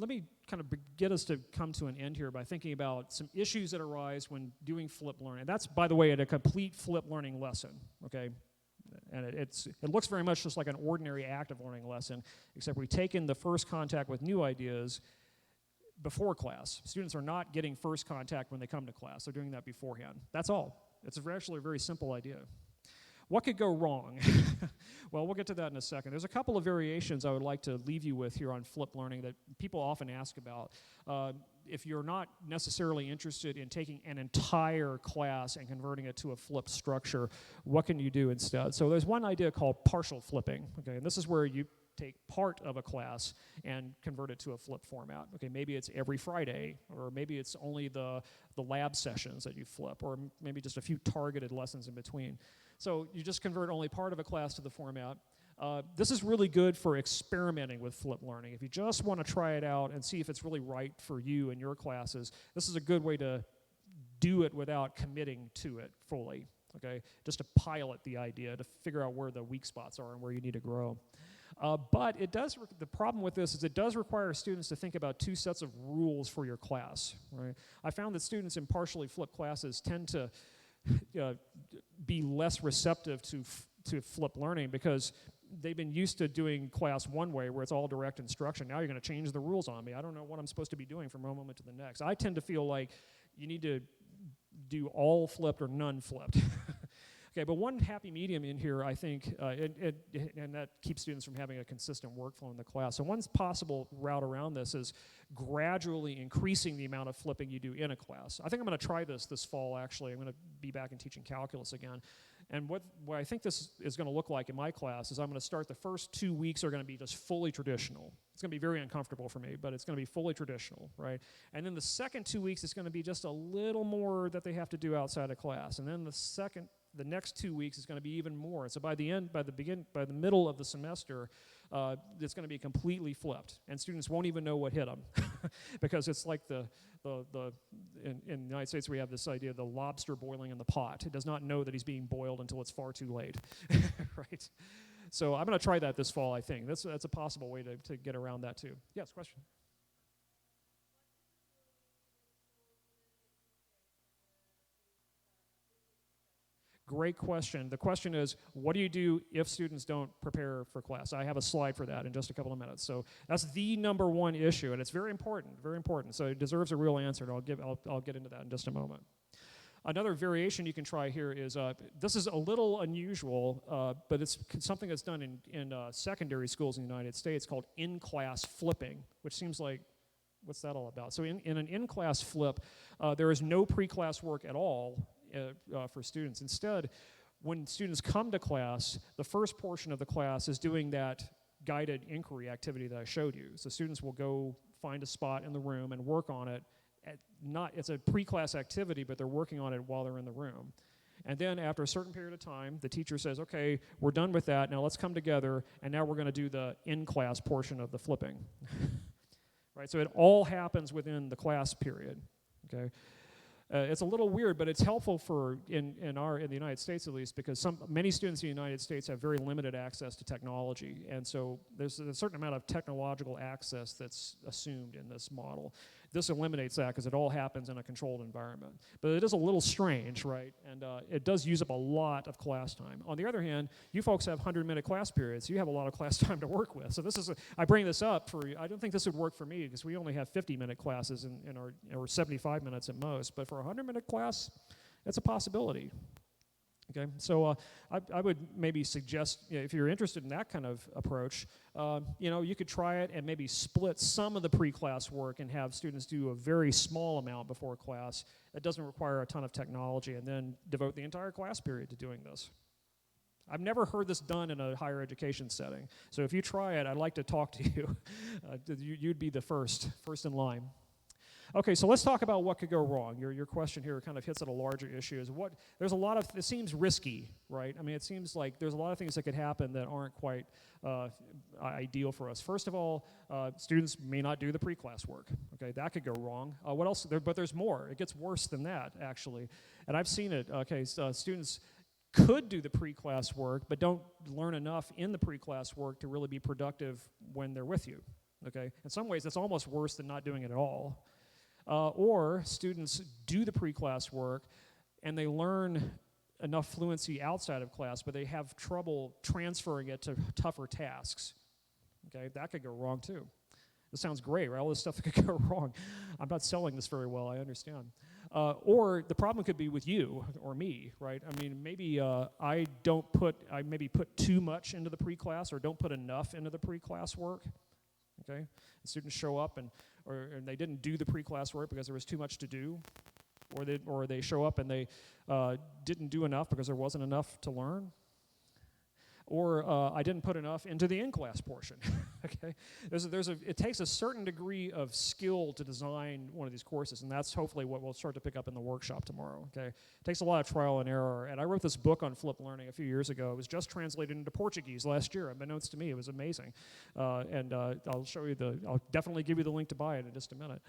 kind of get us to come to an end here by thinking about some issues that arise when doing flipped learning. That's, by the way, at a complete flipped learning lesson, okay? And it looks very much just like an ordinary active learning lesson, except we take in the first contact with new ideas before class. Students are not getting first contact when they come to class. They're doing that beforehand. That's all. It's actually a very simple idea. What could go wrong? Well, we'll get to that in a second. There's a couple of variations I would like to leave you with here on flipped learning that people often ask about. If you're not necessarily interested in taking an entire class and converting it to a flipped structure, what can you do instead? So there's one idea called partial flipping, okay, and this is where you take part of a class and convert it to a flip format. Okay, maybe it's every Friday, or maybe it's only the lab sessions that you flip, or maybe just a few targeted lessons in between. So you just convert only part of a class to the format. This is really good for experimenting with flipped learning. If you just want to try it out and see if it's really right for you and your classes, this is a good way to do it without committing to it fully, okay? Just to pilot the idea, to figure out where the weak spots are and where you need to grow. But it does. The problem with this is it does require students to think about two sets of rules for your class. Right? I found that students in partially flipped classes tend to be less receptive to flipped learning because they've been used to doing class one way where it's all direct instruction. Now you're going to change the rules on me. I don't know what I'm supposed to be doing from one moment to the next. I tend to feel like you need to do all flipped or none flipped. Okay, but one happy medium in here, I think, and that keeps students from having a consistent workflow in the class. So one possible route around this is gradually increasing the amount of flipping you do in a class. I think I'm going to try this fall, actually. I'm going to be back in teaching calculus again. And what I think this is going to look like in my class is I'm going to start the first 2 weeks are going to be just fully traditional. It's going to be very uncomfortable for me, but it's going to be fully traditional, right? And then the second 2 weeks is going to be just a little more that they have to do outside of class. And then the next 2 weeks is going to be even more. So by the middle of the semester, it's going to be completely flipped, and students won't even know what hit them, because it's like in the United States we have this idea of the lobster boiling in the pot. It does not know that he's being boiled until it's far too late, right? So I'm going to try that this fall. I think that's a possible way to get around that too. Yes, question. Great question. The question is, what do you do if students don't prepare for class? I have a slide for that in just a couple of minutes. So that's the number one issue, and it's very important, very important. So it deserves a real answer, and I'll get into that in just a moment. Another variation you can try here is, this is a little unusual, but it's something that's done in secondary schools in the United States called in-class flipping, which seems like, what's that all about? So in an in-class flip, there is no pre-class work at all for students. Instead, when students come to class, the first portion of the class is doing that guided inquiry activity that I showed you. So students will go find a spot in the room and work on it. It's a pre-class activity, but they're working on it while they're in the room. And then after a certain period of time, the teacher says, okay, we're done with that, now let's come together, and now we're going to do the in-class portion of the flipping. Right, so it all happens within the class period, okay? It's a little weird, but it's helpful for in the United States at least, because many students in the United States have very limited access to technology, and so there's a certain amount of technological access that's assumed in this model. This eliminates that because it all happens in a controlled environment. But it is a little strange, right? And it does use up a lot of class time. On the other hand, you folks have 100-minute class periods. So you have a lot of class time to work with. So I bring this up I don't think this would work for me because we only have 50-minute classes or 75 minutes at most. But for a 100-minute class, it's a possibility. Okay, so I would maybe suggest, if you're interested in that kind of approach, you could try it and maybe split some of the pre-class work and have students do a very small amount before class that doesn't require a ton of technology, and then devote the entire class period to doing this. I've never heard this done in a higher education setting, so if you try it, I'd like to talk to you. You'd be the first in line. Okay, so let's talk about what could go wrong. Your question here kind of hits at a larger issue. It seems risky, right? I mean, it seems like there's a lot of things that could happen that aren't quite ideal for us. First of all, students may not do the pre-class work. Okay, that could go wrong. What else? But there's more. It gets worse than that, actually. And I've seen it. Okay, so students could do the pre-class work, but don't learn enough in the pre-class work to really be productive when they're with you. Okay, in some ways, it's almost worse than not doing it at all. Or students do the pre-class work and they learn enough fluency outside of class, but they have trouble transferring it to tougher tasks. Okay, that could go wrong too. This sounds great, right? All this stuff that could go wrong. I'm not selling this very well, I understand. Or the problem could be with you or me, right? I mean, maybe I maybe put too much into the pre-class or don't put enough into the pre-class work. Okay, the students show up and they didn't do the pre-class work because there was too much to do, or they show up and they didn't do enough because there wasn't enough to learn, or I didn't put enough into the in-class portion. Okay, it takes a certain degree of skill to design one of these courses, and that's hopefully what we'll start to pick up in the workshop tomorrow. Okay, it takes a lot of trial and error, and I wrote this book on flipped learning a few years ago. It was just translated into Portuguese last year. Unbeknownst to me, it was amazing, and I'll definitely give you the link to buy it in just a minute.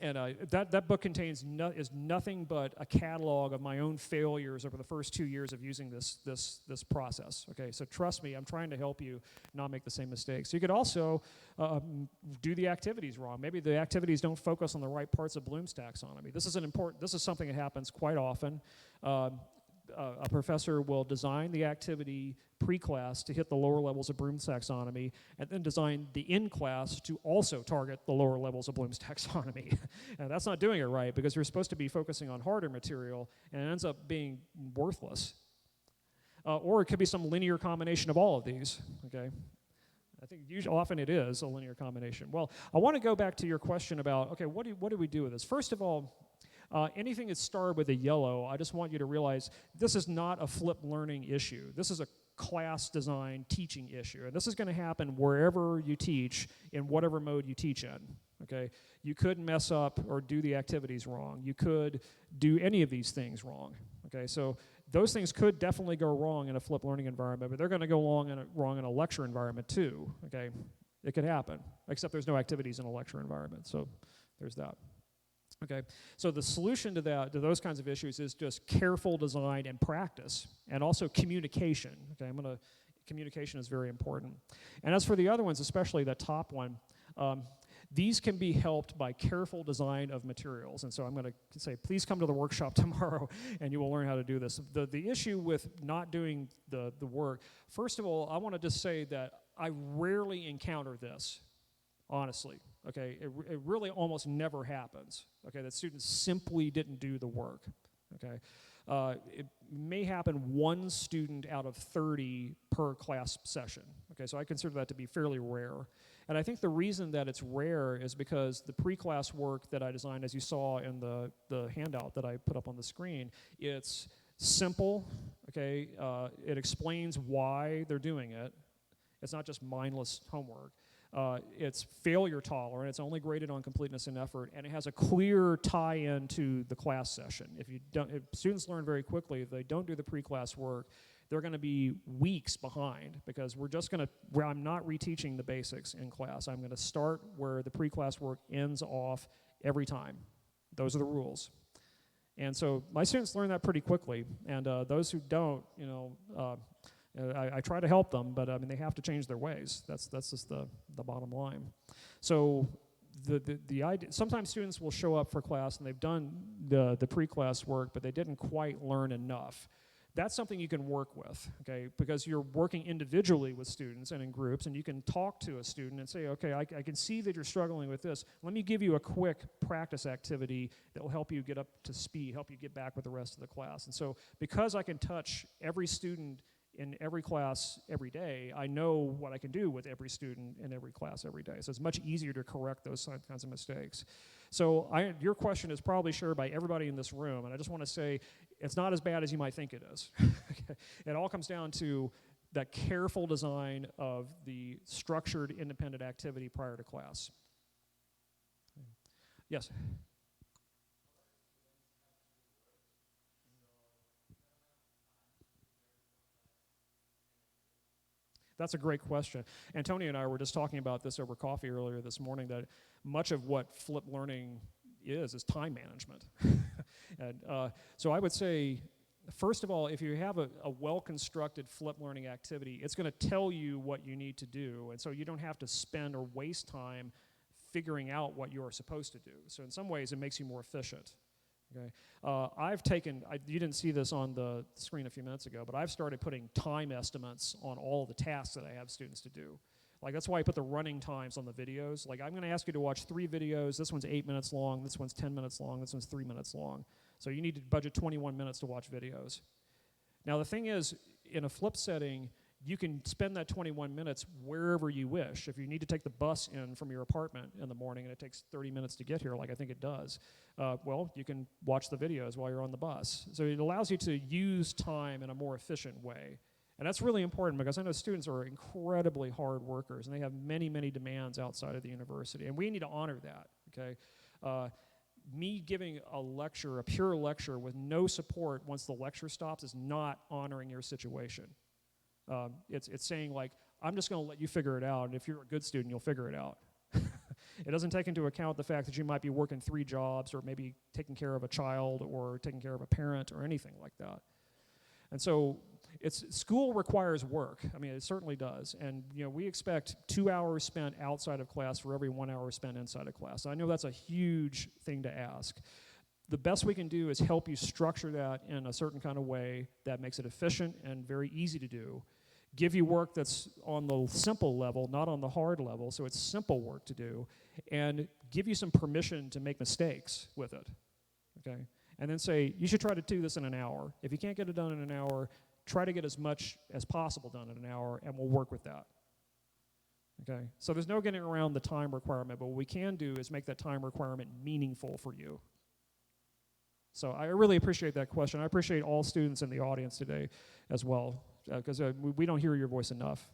And that book contains is nothing but a catalog of my own failures over the first 2 years of using this process. Okay, so trust me, I'm trying to help you not make the same mistakes. You could also do the activities wrong. Maybe the activities don't focus on the right parts of Bloom's taxonomy. This is something that happens quite often. A professor will design the activity pre-class to hit the lower levels of Bloom's taxonomy, and then design the in-class to also target the lower levels of Bloom's taxonomy. And that's not doing it right, because you're supposed to be focusing on harder material, and it ends up being worthless. Or it could be some linear combination of all of these, okay? I think often it is a linear combination. Well, I want to go back to your question about, okay, what do we do with this? First of all, anything that's starred with a yellow, I just want you to realize this is not a flipped learning issue. This is a class design teaching issue. And this is going to happen wherever you teach, in whatever mode you teach in. Okay? You could mess up or do the activities wrong. You could do any of these things wrong. Okay? So those things could definitely go wrong in a flipped learning environment, but they're going to go wrong in a lecture environment too. Okay? It could happen, except there's no activities in a lecture environment. So there's that. Okay, so the solution to those kinds of issues is just careful design and practice, and also communication. Okay, communication is very important. And as for the other ones, especially the top one, these can be helped by careful design of materials. And so I'm going to say, please come to the workshop tomorrow, and you will learn how to do this. The issue with not doing the work, first of all, I want to just say that I rarely encounter this, honestly. Okay, it really almost never happens, okay, that students simply didn't do the work, okay. It may happen one student out of 30 per class session, okay, so I consider that to be fairly rare. And I think the reason that it's rare is because the pre-class work that I designed, as you saw in the handout that I put up on the screen, it's simple, okay, it explains why they're doing it. It's not just mindless homework. It's failure tolerant, it's only graded on completeness and effort, and it has a clear tie-in to the class session. If students learn very quickly, if they don't do the pre-class work, they're going to be weeks behind, because I'm not reteaching the basics in class. I'm going to start where the pre-class work ends off every time. Those are the rules. And so my students learn that pretty quickly, and those who don't, I try to help them, but I mean, they have to change their ways. That's just the bottom line. So the idea, sometimes students will show up for class and they've done the pre-class work, but they didn't quite learn enough. That's something you can work with, okay, because you're working individually with students and in groups, and you can talk to a student and say, okay, I can see that you're struggling with this. Let me give you a quick practice activity that will help you get up to speed, help you get back with the rest of the class. And so because I can touch every student in every class every day, I know what I can do with every student in every class every day. So it's much easier to correct those kinds of mistakes. So your question is probably shared by everybody in this room, and I just want to say it's not as bad as you might think it is. It all comes down to that careful design of the structured independent activity prior to class. Yes? That's a great question. And Tony and I were just talking about this over coffee earlier this morning, that much of what flipped learning is time management. And so I would say, first of all, if you have a well-constructed flipped learning activity, it's going to tell you what you need to do, and so you don't have to spend or waste time figuring out what you're supposed to do. So in some ways, it makes you more efficient. Okay, you didn't see this on the screen a few minutes ago, but I've started putting time estimates on all the tasks that I have students to do. Like, that's why I put the running times on the videos. Like, I'm going to ask you to watch 3 videos. This one's 8 minutes long, this one's 10 minutes long, this one's 3 minutes long. So you need to budget 21 minutes to watch videos. Now, the thing is, in a flip setting, you can spend that 21 minutes wherever you wish. If you need to take the bus in from your apartment in the morning and it takes 30 minutes to get here, like I think it does, well, you can watch the videos while you're on the bus. So it allows you to use time in a more efficient way. And that's really important, because I know students are incredibly hard workers, and they have many, many demands outside of the university, and we need to honor that, okay? Me giving a lecture, a pure lecture, with no support once the lecture stops is not honoring your situation. It's saying, like, I'm just going to let you figure it out, and if you're a good student, you'll figure it out. It doesn't take into account the fact that you might be working 3 jobs or maybe taking care of a child or taking care of a parent or anything like that. And so school requires work. I mean, it certainly does. And we expect 2 hours spent outside of class for every 1 hour spent inside of class. I know that's a huge thing to ask. The best we can do is help you structure that in a certain kind of way that makes it efficient and very easy to do. Give you work that's on the simple level, not on the hard level, so it's simple work to do, and give you some permission to make mistakes with it, okay? And then say, you should try to do this in an hour. If you can't get it done in an hour, try to get as much as possible done in an hour, and we'll work with that, okay? So there's no getting around the time requirement, but what we can do is make that time requirement meaningful for you. So I really appreciate that question. I appreciate all students in the audience today as well, because we don't hear your voice enough.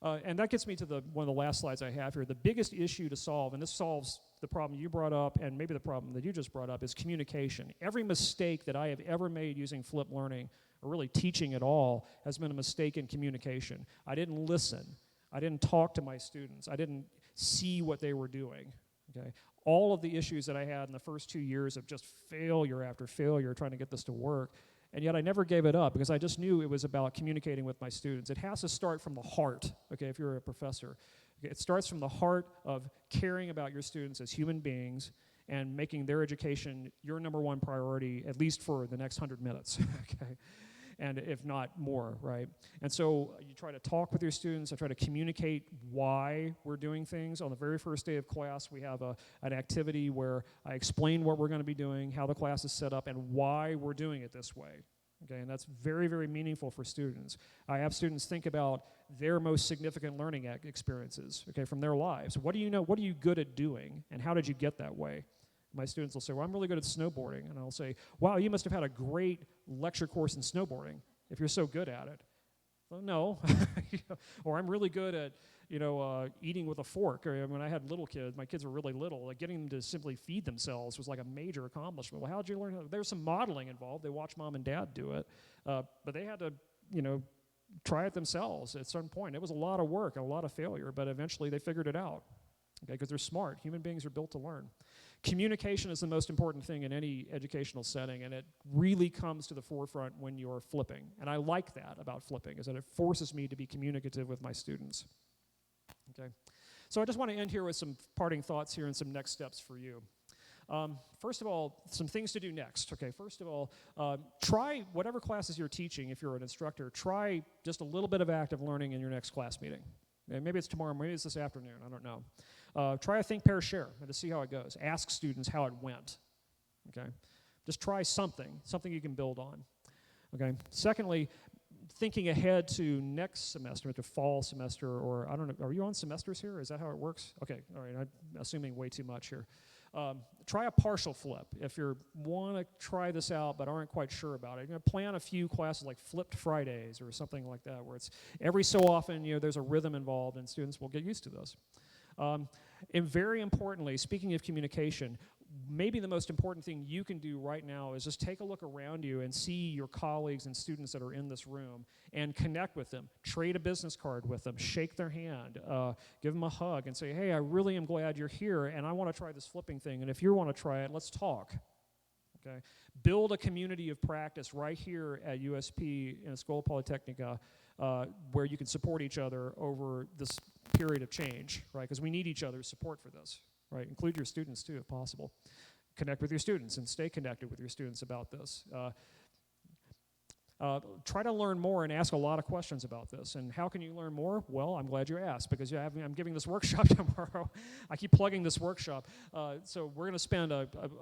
And that gets me to one of the last slides I have here. The biggest issue to solve, and this solves the problem you brought up and maybe the problem that you just brought up, is communication. Every mistake that I have ever made using flipped learning, or really teaching at all, has been a mistake in communication. I didn't listen. I didn't talk to my students. I didn't see what they were doing. Okay? All of the issues that I had in the first 2 years of just failure after failure trying to get this to work, and yet I never gave it up because I just knew it was about communicating with my students. It has to start from the heart, okay, if you're a professor. Okay, it starts from the heart of caring about your students as human beings and making their education your number one priority, at least for the next 100 minutes, okay? And if not more, right? And so you try to talk with your students. I try to communicate why we're doing things. On the very first day of class, we have an activity where I explain what we're going to be doing, how the class is set up, and why we're doing it this way. Okay, and that's very, very meaningful for students. I have students think about their most significant learning experiences, okay, from their lives. What do you know? What are you good at doing, and how did you get that way? My students will say, well, I'm really good at snowboarding. And I'll say, wow, you must have had a great lecture course in snowboarding if you're so good at it. Well, no. Or I'm really good at, eating with a fork. Or when I had little kids, my kids were really little, like getting them to simply feed themselves was like a major accomplishment. Well, how did you learn? There's some modeling involved. They watched mom and dad do it. But they had to, try it themselves at some point. It was a lot of work, a lot of failure, but eventually they figured it out. Okay, because they're smart. Human beings are built to learn. Communication is the most important thing in any educational setting, and it really comes to the forefront when you're flipping. And I like that about flipping, is that it forces me to be communicative with my students. Okay, so I just want to end here with some parting thoughts here and some next steps for you. First of all, some things to do next. Okay, first of all, try whatever classes you're teaching. If you're an instructor, try just a little bit of active learning in your next class meeting. Maybe it's tomorrow, maybe it's this afternoon, I don't know. Try a think, pair, share, and to see how it goes. Ask students how it went, okay? Just try something you can build on, okay? Secondly, thinking ahead to next semester, to fall semester, or I don't know, are you on semesters here? Is that how it works? Okay, all right, I'm assuming way too much here. Try a partial flip. If you want to try this out but aren't quite sure about it, plan a few classes like flipped Fridays or something like that, where it's every so often, there's a rhythm involved and students will get used to this. And very importantly, speaking of communication, maybe the most important thing you can do right now is just take a look around you and see your colleagues and students that are in this room and connect with them. Trade a business card with them, shake their hand, give them a hug and say, hey, I really am glad you're here and I want to try this flipping thing, and if you want to try it, let's talk. Okay? Build a community of practice right here at USP in Escola Polytechnica where you can support each other over this period of change, right? Because we need each other's support for this, right? Include your students too, if possible. Connect with your students and stay connected with your students about this. Try to learn more and ask a lot of questions about this. And how can you learn more? Well, I'm glad you asked, because I'm giving this workshop tomorrow. I keep plugging this workshop. So we're going to spend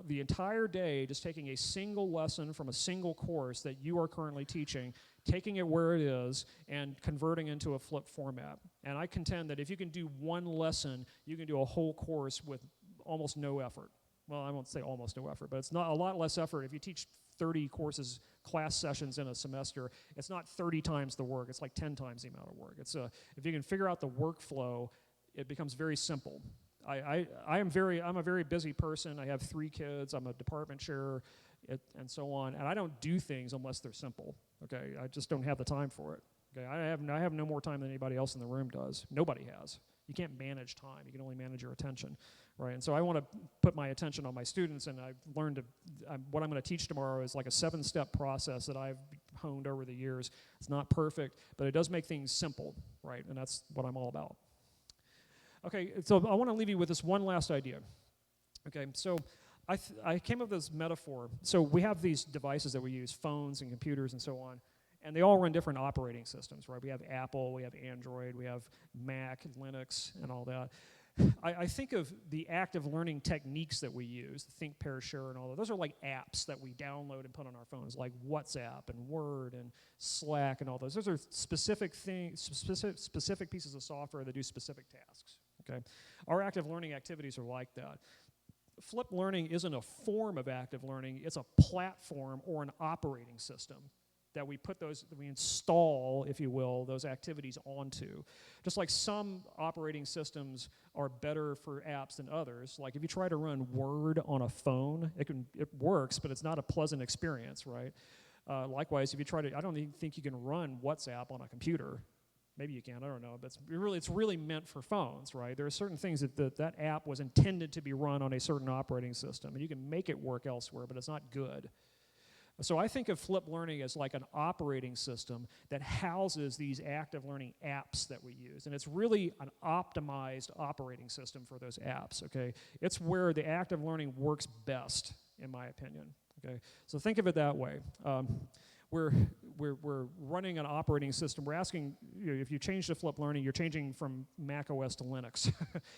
the entire day just taking a single lesson from a single course that you are currently teaching, taking it where it is, and converting into a flip format. And I contend that if you can do one lesson, you can do a whole course with almost no effort. Well, I won't say almost no effort, but it's not a lot less effort. If you teach 30 courses, class sessions in a semester, it's not 30 times the work, it's like 10 times the amount of work. It's if you can figure out the workflow, it becomes very simple. I'm a very busy person. I have 3 kids, I'm a department chair, and so on, and I don't do things unless they're simple, okay? I just don't have the time for it, okay? I have no more time than anybody else in the room does. Nobody has. You can't manage time. You can only manage your attention, right? And so I want to put my attention on my students, and I've learned what I'm going to teach tomorrow is like a 7-step process that I've honed over the years. It's not perfect, but it does make things simple, right? And that's what I'm all about. Okay, so I want to leave you with this one last idea. Okay, so I came up with this metaphor. So we have these devices that we use, phones and computers and so on, and they all run different operating systems, right? We have Apple, we have Android, we have Mac, Linux, and all that. I think of the active learning techniques that we use, think, pair, share, and all that. Those are like apps that we download and put on our phones, like WhatsApp and Word and Slack and all those. Those are specific things, specific pieces of software that do specific tasks. Okay, our active learning activities are like that. Flipped learning isn't a form of active learning, it's a platform or an operating system that we install, if you will, those activities onto. Just like some operating systems are better for apps than others. Like if you try to run Word on a phone, it works, but it's not a pleasant experience, right? Likewise, if you try to, I don't even think you can run WhatsApp on a computer. Maybe you can, I don't know, but it's really meant for phones, right? There are certain things that app was intended to be run on a certain operating system, and you can make it work elsewhere, but it's not good. So I think of flipped learning as like an operating system that houses these active learning apps that we use, and it's really an optimized operating system for those apps, okay? It's where the active learning works best, in my opinion, okay? So think of it that way. We're running an operating system. We're asking, if you change to flipped learning, you're changing from Mac OS to Linux.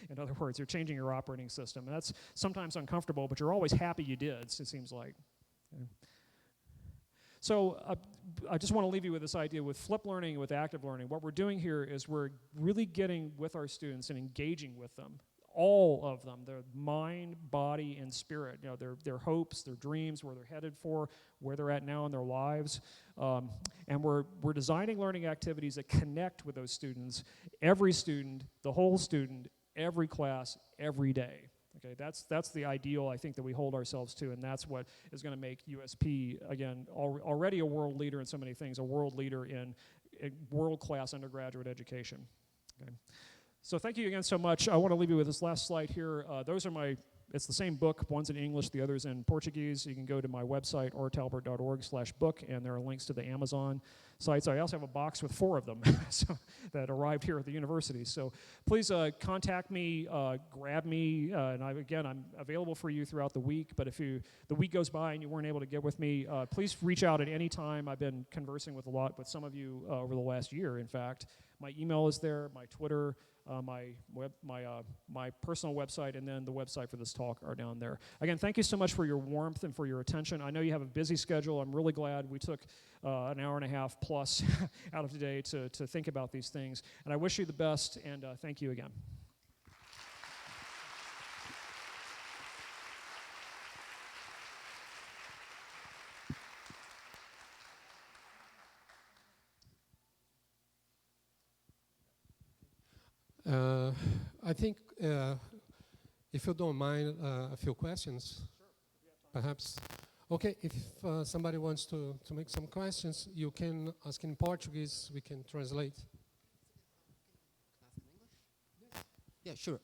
In other words, you're changing your operating system. And that's sometimes uncomfortable, but you're always happy you did, it seems like. Okay. So I just want to leave you with this idea with flipped learning and with active learning. What we're doing here is we're really getting with our students and engaging with them. All of them, their mind, body, and spirit, their hopes, their dreams, where they're headed for, where they're at now in their lives. And we're designing learning activities that connect with those students, every student, the whole student, every class, every day. Okay, that's the ideal I think that we hold ourselves to, and that's what is going to make USP, again, already a world leader in so many things, a world leader in world-class undergraduate education. Okay. So thank you again so much. I want to leave you with this last slide here. Those are it's the same book. One's in English, the other's in Portuguese. You can go to my website, ortalbert.org/book, and there are links to the Amazon sites. I also have a box with 4 of them that arrived here at the university. So please contact me, grab me, and I'm available for you throughout the week. But if the week goes by and you weren't able to get with me, please reach out at any time. I've been conversing with some of you over the last year, in fact. My email is there, my Twitter, my personal website, and then the website for this talk are down there. Again, thank you so much for your warmth and for your attention. I know you have a busy schedule. I'm really glad we took an hour and a half plus out of today to think about these things. And I wish you the best, and thank you again. I think, if you don't mind, a few questions, sure, perhaps. Okay, if somebody wants to make some questions, you can ask in Portuguese, we can translate. Yeah, sure.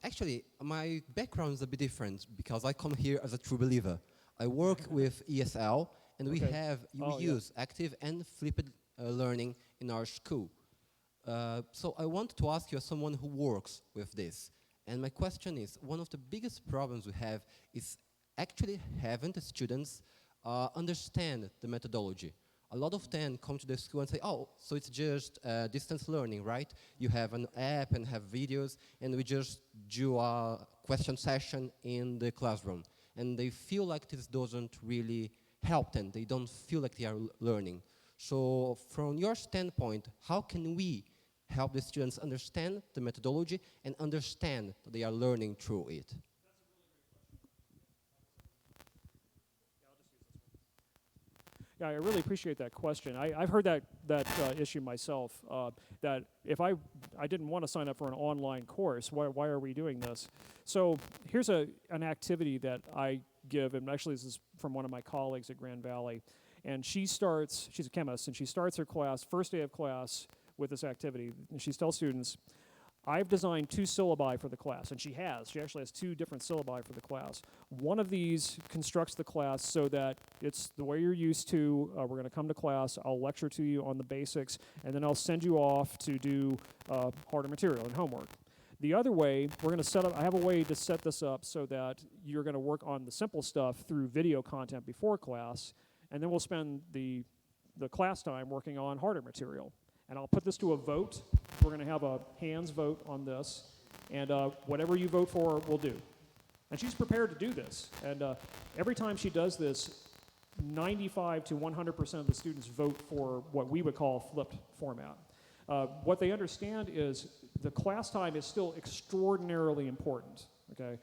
Actually, my background is a bit different because I come here as a true believer. I work with ESL, and we use active and flipped learning in our school. So I want to ask you as someone who works with this. And my question is, one of the biggest problems we have is actually having the students understand the methodology. A lot of them come to the school and say, oh, so it's just distance learning, right? You have an app and have videos, and we just do a question session in the classroom. And they feel like this doesn't really help them. They don't feel like they are learning. So from your standpoint, how can we help the students understand the methodology and understand that they are learning through it? Yeah, I really appreciate that question. I've heard that issue myself, that if I didn't want to sign up for an online course, why are we doing this? So here's an activity that I give, and actually this is from one of my colleagues at Grand Valley, and she's a chemist, and she starts her class, first day of class, with this activity. And she tells students, I've designed 2 syllabi for the class, and she actually has 2 different syllabi for the class. One of these constructs the class so that it's the way you're used to. We're going to come to class, I'll lecture to you on the basics, and then I'll send you off to do harder material and homework. The other way, we're going to set up, I have a way to set this up so that you're going to work on the simple stuff through video content before class, and then we'll spend the class time working on harder material. And I'll put this to a vote. We're going to have a hands vote on this, and whatever you vote for, we'll do. And she's prepared to do this. And every time she does this, 95 to 100% of the students vote for what we would call flipped format. What they understand is the class time is still extraordinarily important, okay?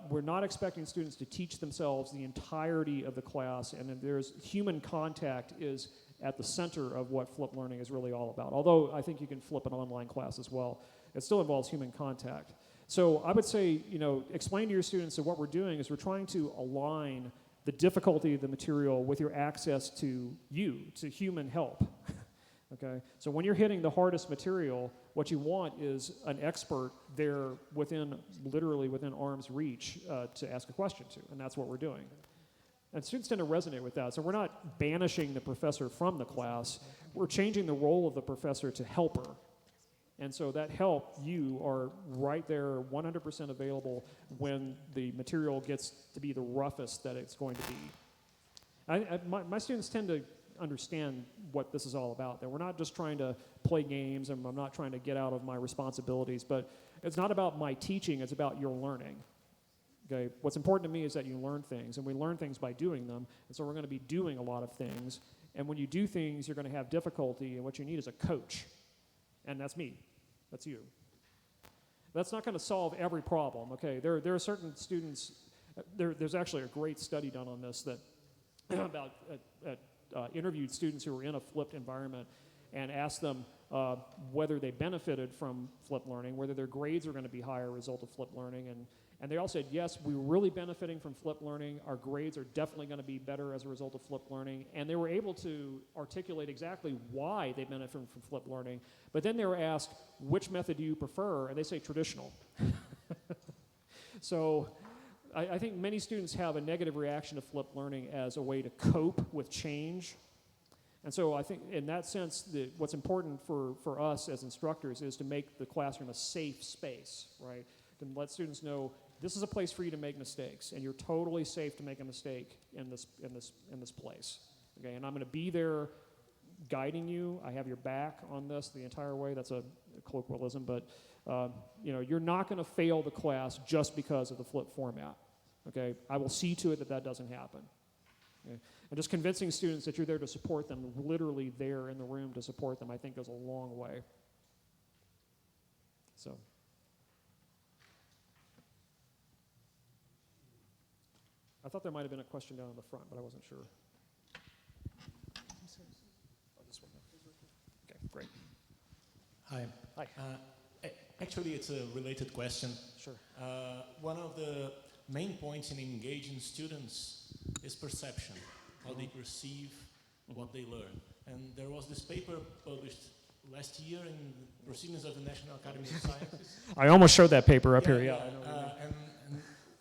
We're not expecting students to teach themselves the entirety of the class, and then there's human contact is at the center of what flipped learning is really all about. Although I think you can flip an online class as well, it still involves human contact. So I would say, explain to your students that what we're doing is we're trying to align the difficulty of the material with your access to human help. Okay? So when you're hitting the hardest material, what you want is an expert there literally within arm's reach to ask a question to, and that's what we're doing. And students tend to resonate with that. So we're not banishing the professor from the class. We're changing the role of the professor to helper. And so that help, you are right there 100% available when the material gets to be the roughest that it's going to be. My students tend to understand what this is all about. That we're not just trying to play games, and I'm not trying to get out of my responsibilities, but it's not about my teaching, it's about your learning. Okay, what's important to me is that you learn things, and we learn things by doing them, and so we're going to be doing a lot of things, and when you do things, you're going to have difficulty, and what you need is a coach, and that's me, that's you. That's not going to solve every problem, okay? There are certain students, there's actually a great study done on this that about interviewed students who were in a flipped environment and asked them whether they benefited from flipped learning, whether their grades were going to be higher as a result of flipped learning, and they all said, yes, we were really benefiting from flipped learning. Our grades are definitely going to be better as a result of flipped learning. And they were able to articulate exactly why they benefited from flipped learning. But then they were asked, which method do you prefer? And they say traditional. So I think many students have a negative reaction to flipped learning as a way to cope with change. And so I think in that sense, what's important for us as instructors is to make the classroom a safe space, right? To let students know this is a place for you to make mistakes, and you're totally safe to make a mistake in this place. Okay, and I'm going to be there guiding you. I have your back on this the entire way. That's a colloquialism, but you're not going to fail the class just because of the flip format. Okay, I will see to it that doesn't happen. Okay? And just convincing students that you're there to support them, literally there in the room to support them, I think goes a long way. So. I thought there might have been a question down in the front, but I wasn't sure. Oh, this one. Okay, great. Hi. Hi. Actually, it's a related question. Sure. One of the main points in engaging students is perception, how they perceive what they learn. And there was this paper published last year in Proceedings of the National Academy of Sciences. I almost showed that paper up here, yeah. And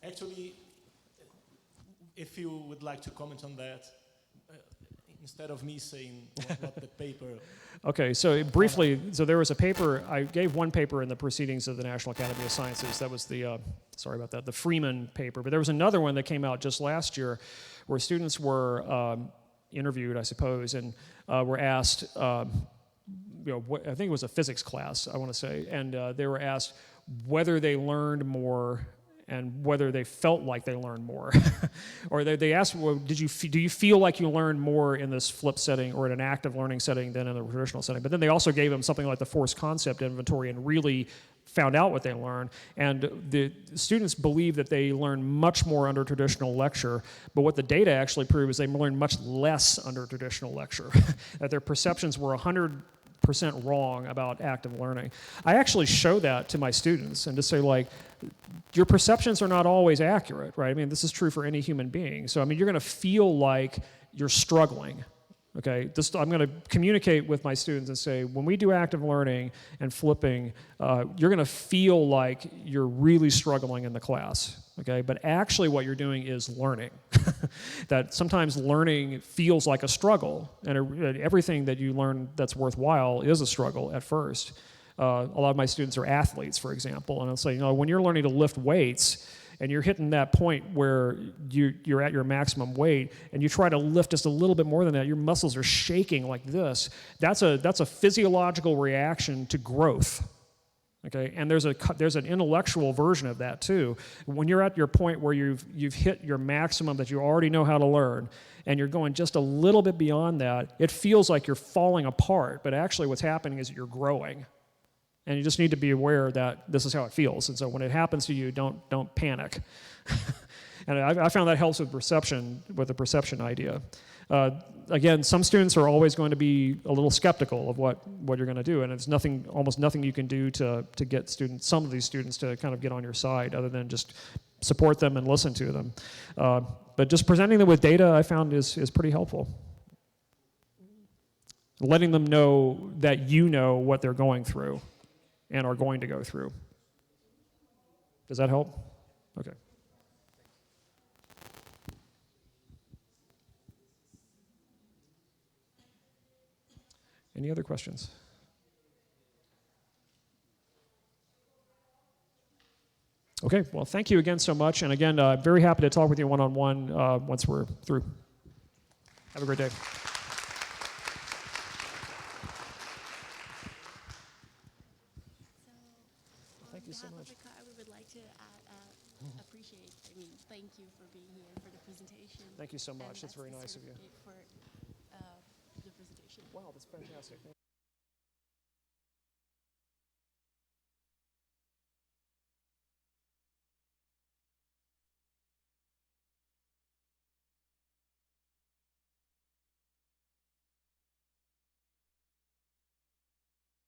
actually, if you would like to comment on that, instead of me saying what the paper... Okay, so briefly, so there was a paper, I gave one paper in the Proceedings of the National Academy of Sciences. That was the, sorry about that, the Freeman paper. But there was another one that came out just last year where students were interviewed, I suppose, and were asked, I think it was a physics class, I want to say, and they were asked whether they learned more and whether they felt like they learned more. Or they asked, well, do you feel like you learned more in this flip setting or in an active learning setting than in the traditional setting? But then they also gave them something like the force concept inventory and really found out what they learned. And the students believe that they learn much more under traditional lecture, but what the data actually prove is they learn much less under traditional lecture. That their perceptions were 100% wrong about active learning. I actually show that to my students and to say, like, your perceptions are not always accurate, right? I mean, this is true for any human being. So, I mean, you're going to feel like you're struggling, Okay, I'm going to communicate with my students and say, when we do active learning and flipping, you're going to feel like you're really struggling in the class. Okay, but actually what you're doing is learning. That sometimes learning feels like a struggle, and everything that you learn that's worthwhile is a struggle at first. A lot of my students are athletes, for example, and I'll say, when you're learning to lift weights, and you're hitting that point where you're at your maximum weight, and you try to lift just a little bit more than that, your muscles are shaking like this. That's a physiological reaction to growth. Okay, and there's an intellectual version of that too. When you're at your point where you've hit your maximum that you already know how to learn, and you're going just a little bit beyond that, it feels like you're falling apart, but actually what's happening is you're growing. And you just need to be aware that this is how it feels. And so when it happens to you, don't panic. And I found that helps with the perception idea. Again, some students are always going to be a little skeptical of what you're going to do, and it's almost nothing you can do to get some of these students to kind of get on your side, other than just support them and listen to them. But just presenting them with data, I found is pretty helpful. Letting them know that you know what they're going through and are going to go through. Does that help? Okay. Any other questions? Okay, well, thank you again so much. And again, very happy to talk with you one-on-one once we're through. Have a great day. Thank you so much. We would like to thank you for being here for the presentation. Thank you so much. That's very nice of you. For the presentation. Wow, that's fantastic.